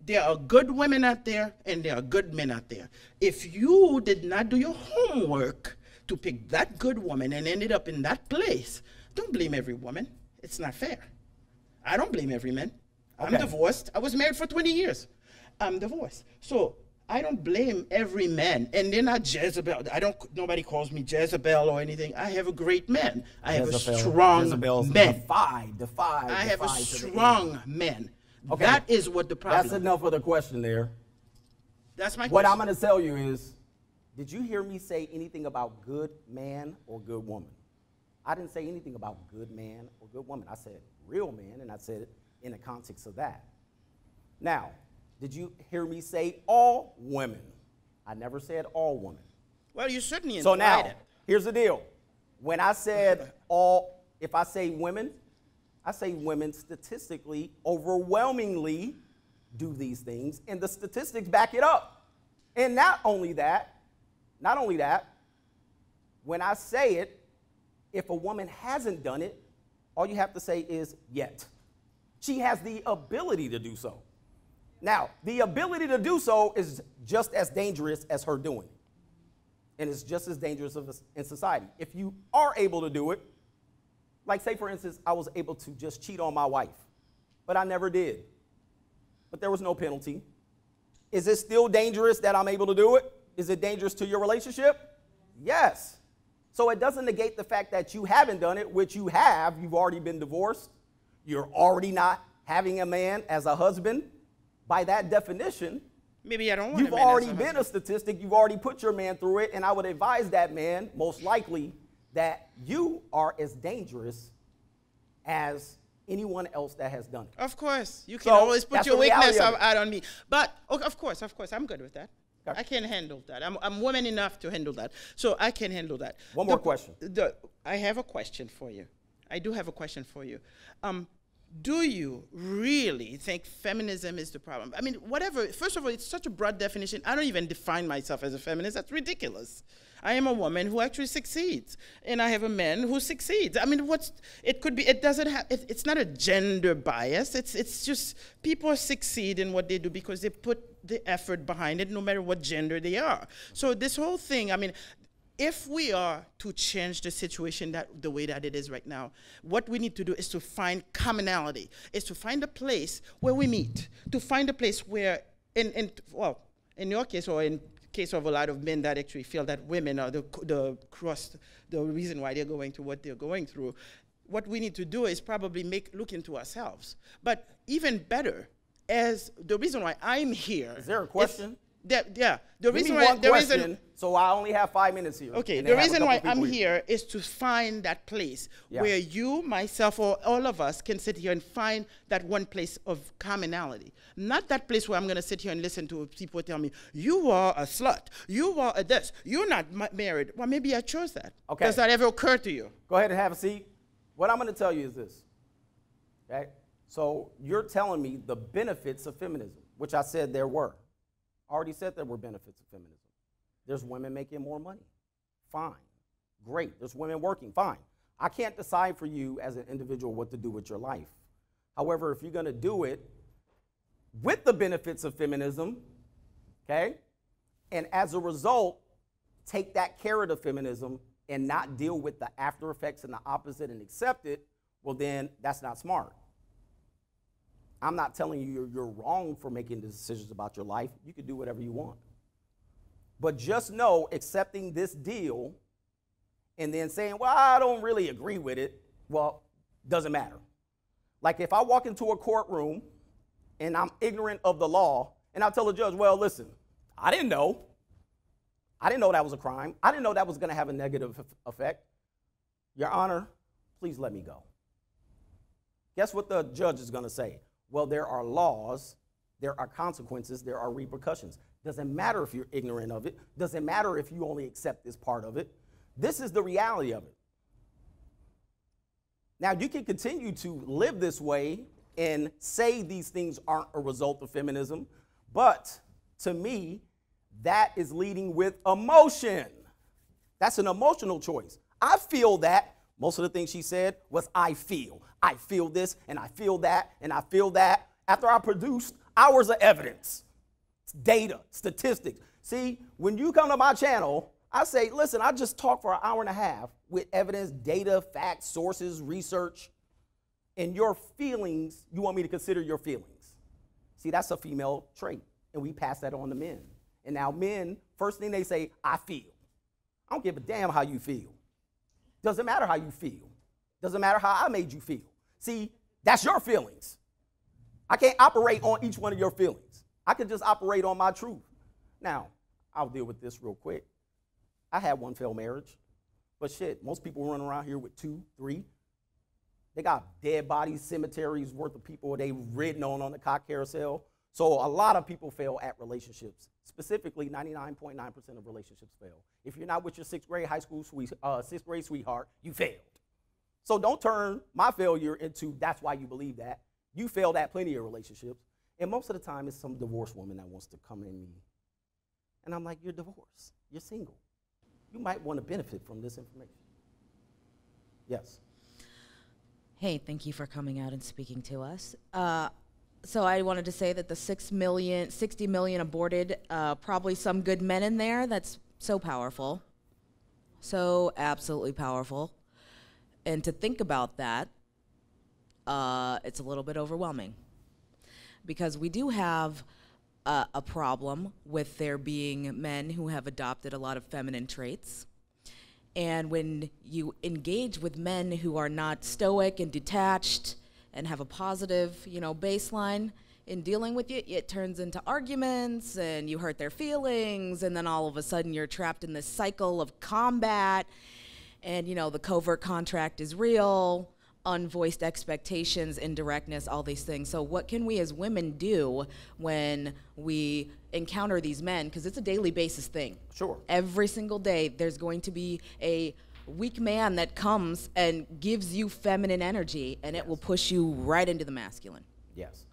there are good women out there and there are good men out there. If you did not do your homework to pick that good woman and ended up in that place, don't blame every woman. It's not fair. I don't blame every man. I'm divorced. I was married for 20 years. I'm divorced. So I don't blame every man. And they're not Jezebel. Nobody calls me Jezebel or anything. I have a great man. I have a strong man. I have a strong man. Okay. That is what the problem is. That's enough of the question there. That's my question. What I'm going to tell you is, did you hear me say anything about good man or good woman? I didn't say anything about good man or good woman. I said real man, and I said it in the context of that. Now, did you hear me say all women? I never said all women. Well, you certainly implied So now, it. here's the deal. When I said all, if I say women, I say women statistically, overwhelmingly do these things, and the statistics back it up. And not only that, when I say it, if a woman hasn't done it, all you have to say is yet. She has the ability to do so. Now, the ability to do so is just as dangerous as her doing it. And it's just as dangerous in society. If you are able to do it, like say for instance, I was able to just cheat on my wife, but I never did. But there was no penalty. Is it still dangerous that I'm able to do it? Is it dangerous to your relationship? Yes. So it doesn't negate the fact that you haven't done it, which you have. You've already been divorced. You're already not having a man as a husband. By that definition, maybe I don't want you've already been a statistic. You've already put your man through it. And I would advise that man, most likely, that you are as dangerous as anyone else that has done it. Of course. You can always put your weakness out on me. But, of course, I'm good with that. Okay. I can handle that. I'm woman enough to handle that. So I can handle that. One more question. I have a question for you. I do have a question for you. Do you really think feminism is the problem? I mean, whatever. First of all, it's such a broad definition. I don't even define myself as a feminist. That's ridiculous. I am a woman who actually succeeds, and I have a man who succeeds. I mean, it could be. It doesn't have. It's not a gender bias. It's just people succeed in what they do because they put the effort behind it, no matter what gender they are. So this whole thing. I mean, if we are to change the situation the way that it is right now, what we need to do is to find commonality, is to find a place where we meet, to find a place where, in your case or in case of a lot of men that actually feel that women are the reason why they're going through what they're going through, what we need to do is probably look into ourselves. But even better, as the reason why I'm here. Is there a question? The reason why so I only have 5 minutes here. Okay, the reason why I'm here is to find that place where you, myself, or all of us can sit here and find that one place of commonality. Not that place where I'm going to sit here and listen to people tell me, you are a slut, you are a this, you're not married. Well, maybe I chose that. Okay. Does that ever occur to you? Go ahead and have a seat. What I'm going to tell you is this. Okay? So you're telling me the benefits of feminism, which I said there were. I already said there were benefits of feminism. There's women making more money. Fine. Great. There's women working. Fine. I can't decide for you as an individual what to do with your life. However, if you're going to do it with the benefits of feminism, okay, and as a result, take that carrot of feminism and not deal with the after effects and the opposite and accept it, well, then that's not smart. I'm not telling you you're wrong for making the decisions about your life. You can do whatever you want. But just know accepting this deal and then saying, well, I don't really agree with it, well, doesn't matter. Like if I walk into a courtroom and I'm ignorant of the law and I tell the judge, well, listen, I didn't know. I didn't know that was a crime. I didn't know that was going to have a negative effect. Your Honor, please let me go. Guess what the judge is going to say? Well, there are laws, there are consequences, there are repercussions. Doesn't matter if you're ignorant of it. Doesn't matter if you only accept this part of it. This is the reality of it. Now, you can continue to live this way and say these things aren't a result of feminism, but to me, that is leading with emotion. That's an emotional choice. I feel that. Most of the things she said was I feel. I feel this, and I feel that, and I feel that. After I produced hours of evidence, data, statistics. See, when you come to my channel, I say, listen, I just talk for an hour and a half with evidence, data, facts, sources, research, and your feelings, you want me to consider your feelings. See, that's a female trait, and we pass that on to men. And now men, first thing they say, I feel. I don't give a damn how you feel. Doesn't matter how you feel. Doesn't matter how I made you feel. See, that's your feelings. I can't operate on each one of your feelings. I can just operate on my truth. Now, I'll deal with this real quick. I had one failed marriage, but shit, most people run around here with 2, 3. They got dead bodies, cemeteries worth of people they ridden on the cock carousel. So a lot of people fail at relationships. Specifically, 99.9% of relationships fail. If you're not with your 6th grade sweetheart, you failed. So don't turn my failure into that's why you believe that. You failed at plenty of relationships. And most of the time, it's some divorced woman that wants to come in me. And I'm like, you're divorced. You're single. You might want to benefit from this information. Yes. Hey, thank you for coming out and speaking to us. So I wanted to say that the 60 million aborted, probably some good men in there. That's so powerful. So absolutely powerful. And to think about that, it's a little bit overwhelming. Because we do have a problem with there being men who have adopted a lot of feminine traits. And when you engage with men who are not stoic and detached and have a positive, baseline in dealing with you, it turns into arguments and you hurt their feelings, and then all of a sudden you're trapped in this cycle of combat, and the covert contract is real, unvoiced expectations, indirectness, all these things. So what can we as women do when we encounter these men? Because it's a daily basis thing. Sure. Every single day there's going to be a weak man that comes and gives you feminine energy, and it will push you right into the masculine. Yes.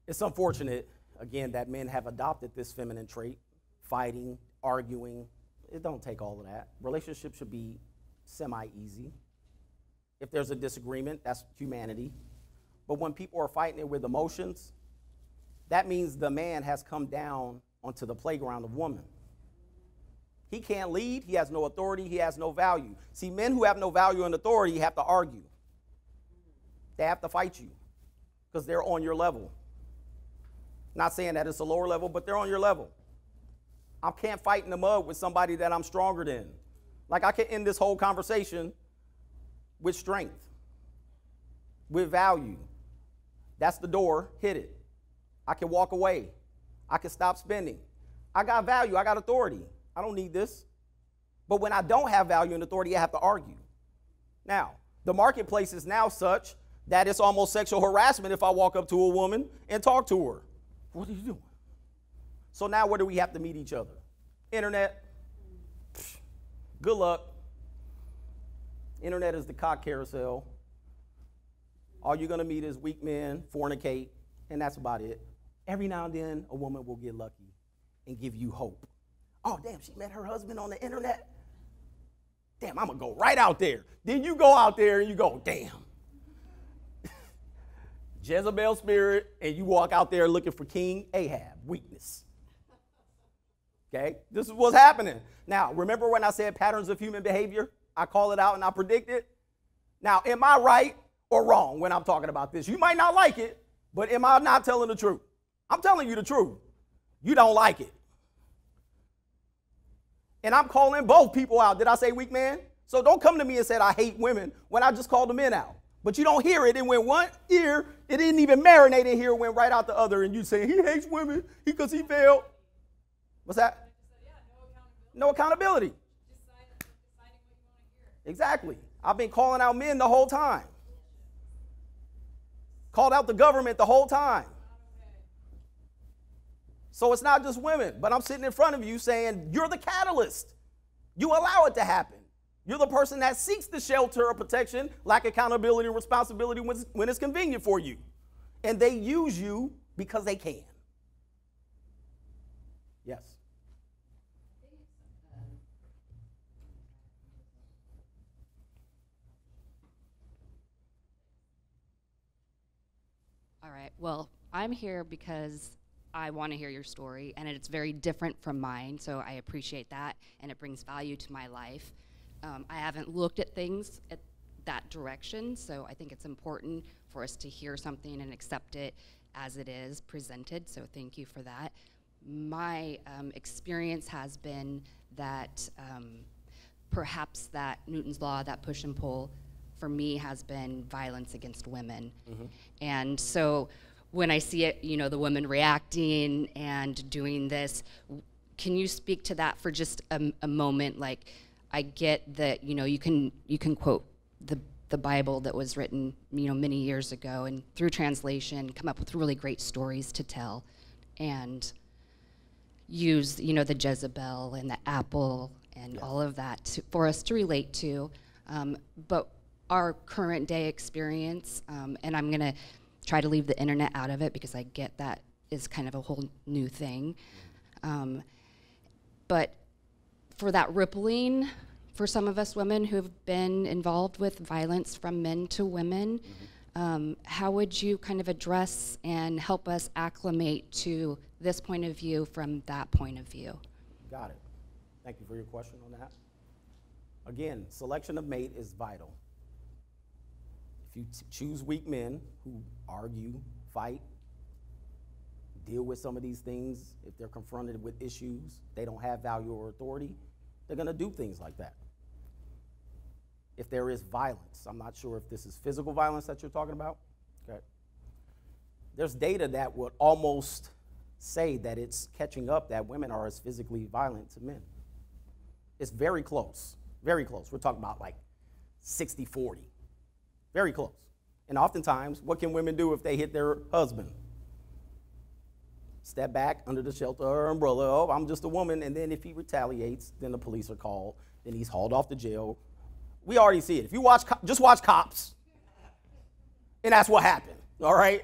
It's unfortunate, again, that men have adopted this feminine trait, fighting, arguing. It don't take all of that. Relationships should be semi-easy. If there's a disagreement, that's humanity. But when people are fighting it with emotions, that means the man has come down onto the playground of woman. He can't lead, he has no authority, he has no value. See, men who have no value and authority have to argue. They have to fight you because they're on your level. Not saying that it's a lower level, but they're on your level. I can't fight in the mud with somebody that I'm stronger than. Like, I can end this whole conversation with strength, with value. That's the door, hit it. I can walk away. I can stop spending. I got value, I got authority. I don't need this. But when I don't have value and authority, I have to argue. Now, the marketplace is now such that it's almost sexual harassment if I walk up to a woman and talk to her. What are you doing? So now where do we have to meet each other? Internet. Psh, good luck. Internet is the cock carousel. All you're going to meet is weak men, fornicate, and that's about it. Every now and then, a woman will get lucky and give you hope. Oh, damn, she met her husband on the internet? Damn, I'm going to go right out there. Then you go out there and you go, damn. Jezebel spirit, and you walk out there looking for King Ahab, weakness. Okay? This is what's happening. Now, remember when I said patterns of human behavior? I call it out and I predict it. Now, am I right or wrong when I'm talking about this? You might not like it, but am I not telling the truth? I'm telling you the truth. You don't like it. And I'm calling both people out. Did I say weak man? So don't come to me and say I hate women when I just called the men out. But you don't hear it. It went one ear. It didn't even marinate in here. It went right out the other. And you say he hates women because he failed. What's that? No accountability. Exactly. I've been calling out men the whole time. Called out the government the whole time. So it's not just women, but I'm sitting in front of you saying you're the catalyst. You allow it to happen. You're the person that seeks the shelter or protection, lack accountability and responsibility when it's convenient for you. And they use you because they can. Yes. All right. Well, I'm here because I want to hear your story, and it's very different from mine, so I appreciate that, and it brings value to my life. I haven't looked at things at that direction, so I think it's important for us to hear something and accept it as it is presented, so thank you for that. My experience has been that perhaps that Newton's law, that push and pull, for me has been violence against women. Mm-hmm. And so when I see it, the women reacting and doing this, can you speak to that for just a moment? Like, I get that, you can quote the Bible that was written, many years ago, and through translation, come up with really great stories to tell, and use, the Jezebel and the apple and all of that for us to relate to. But our current day experience, and I'm gonna try to leave the internet out of it because I get that is kind of a whole new thing. But for that rippling for some of us women who've been involved with violence from men to women, how would you kind of address and help us acclimate to this point of view from that point of view? Got it. Thank you for your question on that. Again, selection of mate is vital. If you choose weak men who argue, fight, deal with some of these things, if they're confronted with issues, they don't have value or authority, they're going to do things like that. If there is violence, I'm not sure if this is physical violence that you're talking about. Okay. There's data that would almost say that it's catching up that women are as physically violent to men. It's very close, very close. We're talking about like 60-40, very close. And oftentimes, what can women do if they hit their husband? Step back under the shelter of her umbrella. Oh, I'm just a woman. And then if he retaliates, then the police are called. Then he's hauled off to jail. We already see it. If you watch, just watch Cops. And that's what happened, all right?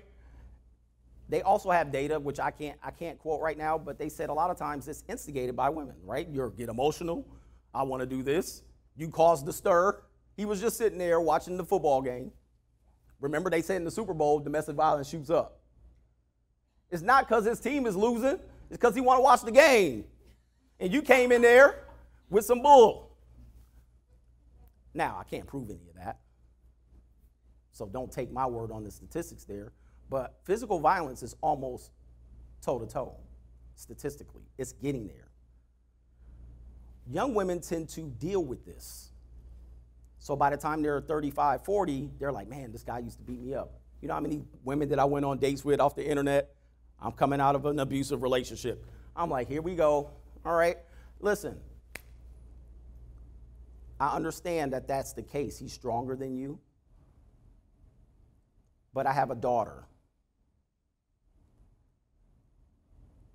They also have data, which I can't quote right now, but they said a lot of times it's instigated by women, right? You get emotional. I want to do this. You cause the stir. He was just sitting there watching the football game. Remember, they said in the Super Bowl, domestic violence shoots up. It's not because his team is losing. It's because he want to watch the game. And you came in there with some bull. Now, I can't prove any of that. So don't take my word on the statistics there. But physical violence is almost toe-to-toe, statistically. It's getting there. Young women tend to deal with this. So by the time they're 35, 40, they're like, man, this guy used to beat me up. You know how many women that I went on dates with off the internet? I'm coming out of an abusive relationship. I'm like, here we go. All right, listen. I understand that that's the case. He's stronger than you. But I have a daughter.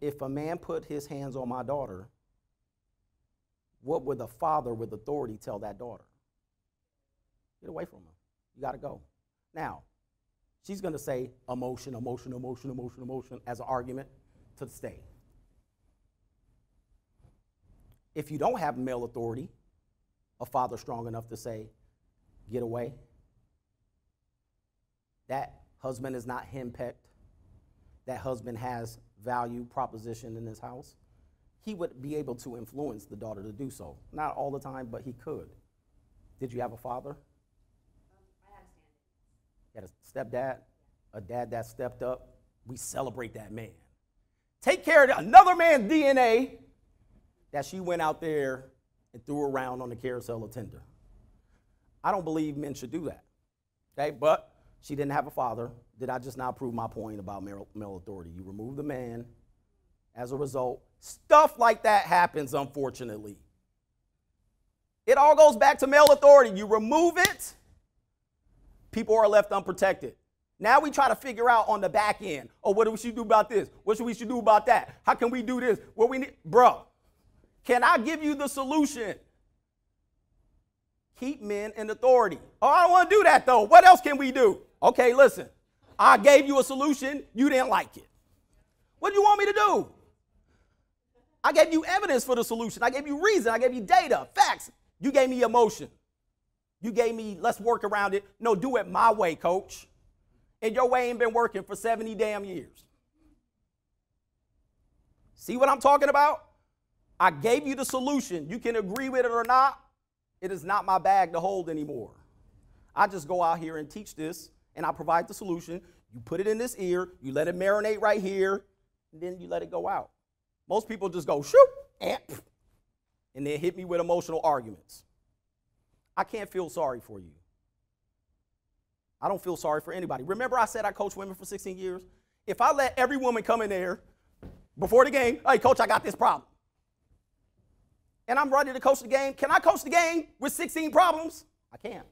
If a man put his hands on my daughter, what would a father with authority tell that daughter? Get away from her. You got to go. Now, she's going to say emotion as an argument to stay. If you don't have male authority, a father strong enough to say, get away, that husband is not henpecked, that husband has value proposition in his house, he would be able to influence the daughter to do so. Not all the time, but he could. Did you have a father? You had a stepdad, a dad that stepped up. We celebrate that man. Take care of another man's DNA that she went out there and threw around on the carousel of Tinder. I don't believe men should do that. Okay, but she didn't have a father. Did I just now prove my point about male authority? You remove the man. As a result, stuff like that happens, unfortunately. It all goes back to male authority. You remove it, people are left unprotected. Now we try to figure out on the back end, oh, what should we do about this? What should we do about that? How can we do this? What we need? Bro, can I give you the solution? Keep men in authority. Oh, I don't want to do that, though. What else can we do? Okay, listen. I gave you a solution. You didn't like it. What do you want me to do? I gave you evidence for the solution. I gave you reason. I gave you data, facts. You gave me emotion. You gave me, let's work around it. No, do it my way, coach. And your way ain't been working for 70 damn years. See what I'm talking about? I gave you the solution. You can agree with it or not. It is not my bag to hold anymore. I just go out here and teach this, and I provide the solution. You put it in this ear, you let it marinate right here, and then you let it go out. Most people just go, shoot, and then hit me with emotional arguments. I can't feel sorry for you. I don't feel sorry for anybody. Remember I said I coached women for 16 years? If I let every woman come in there before the game, hey, coach, I got this problem. And I'm ready to coach the game. Can I coach the game with 16 problems? I can't.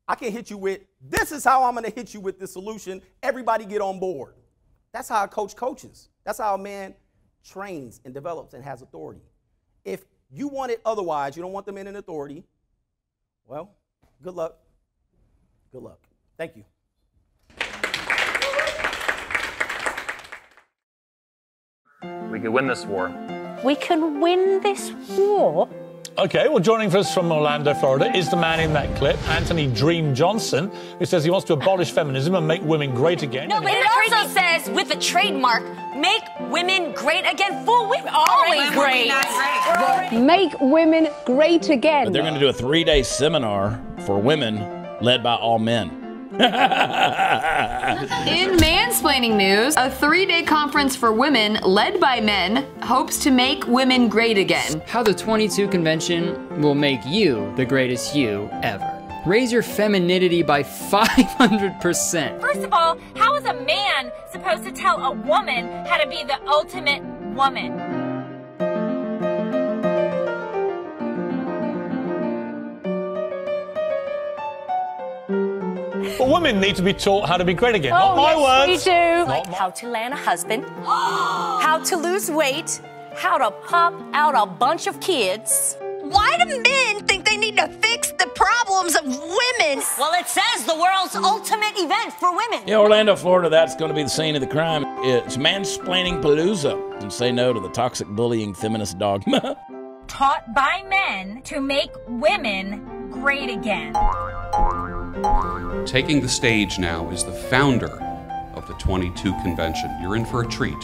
I can hit you with, this is how I'm going to hit you with this solution. Everybody get on board. That's how a coach coaches. That's how a man trains and develops and has authority. If you want it otherwise, you don't want the men in authority, well, good luck. Good luck. Thank you. We could win this war. We can win this war. Okay, well, joining us from Orlando, Florida, is the man in that clip, Anthony Dream Johnson, who says he wants to abolish feminism and make women great again. No, but it also says, with a trademark, make women great again for women. Always great. Make women great again. But they're going to do a 3-day seminar for women led by all men. In mansplaining news, a 3-day conference for women led by men hopes to make women great again. How the 22 convention will make you the greatest you ever. Raise your femininity by 500%. First of all, how is a man supposed to tell a woman how to be the ultimate woman? But women need to be taught how to be great again. Oh, Not my words. we do. Like how to land a husband, how to lose weight, how to pop out a bunch of kids. Why do men think they need to fix the problems of women? Well, it says the world's ultimate event for women. In Orlando, Florida, that's going to be the scene of the crime. It's mansplaining palooza, and say no to the toxic bullying feminist dogma. Taught by men to make women great again. Taking the stage now is the founder of the 22 convention. You're in for a treat,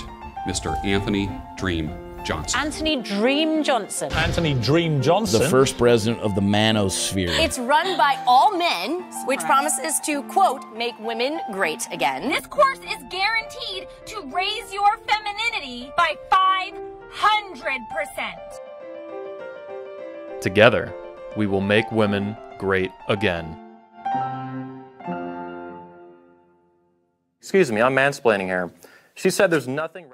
Mr. Anthony Dream Johnson. Anthony Dream Johnson. Anthony Dream Johnson. The first president of the manosphere. It's run by all men, which promises to, quote, make women great again. This course is guaranteed to raise your femininity by 500%. Together, we will make women great again. Excuse me, I'm mansplaining here. She said there's nothing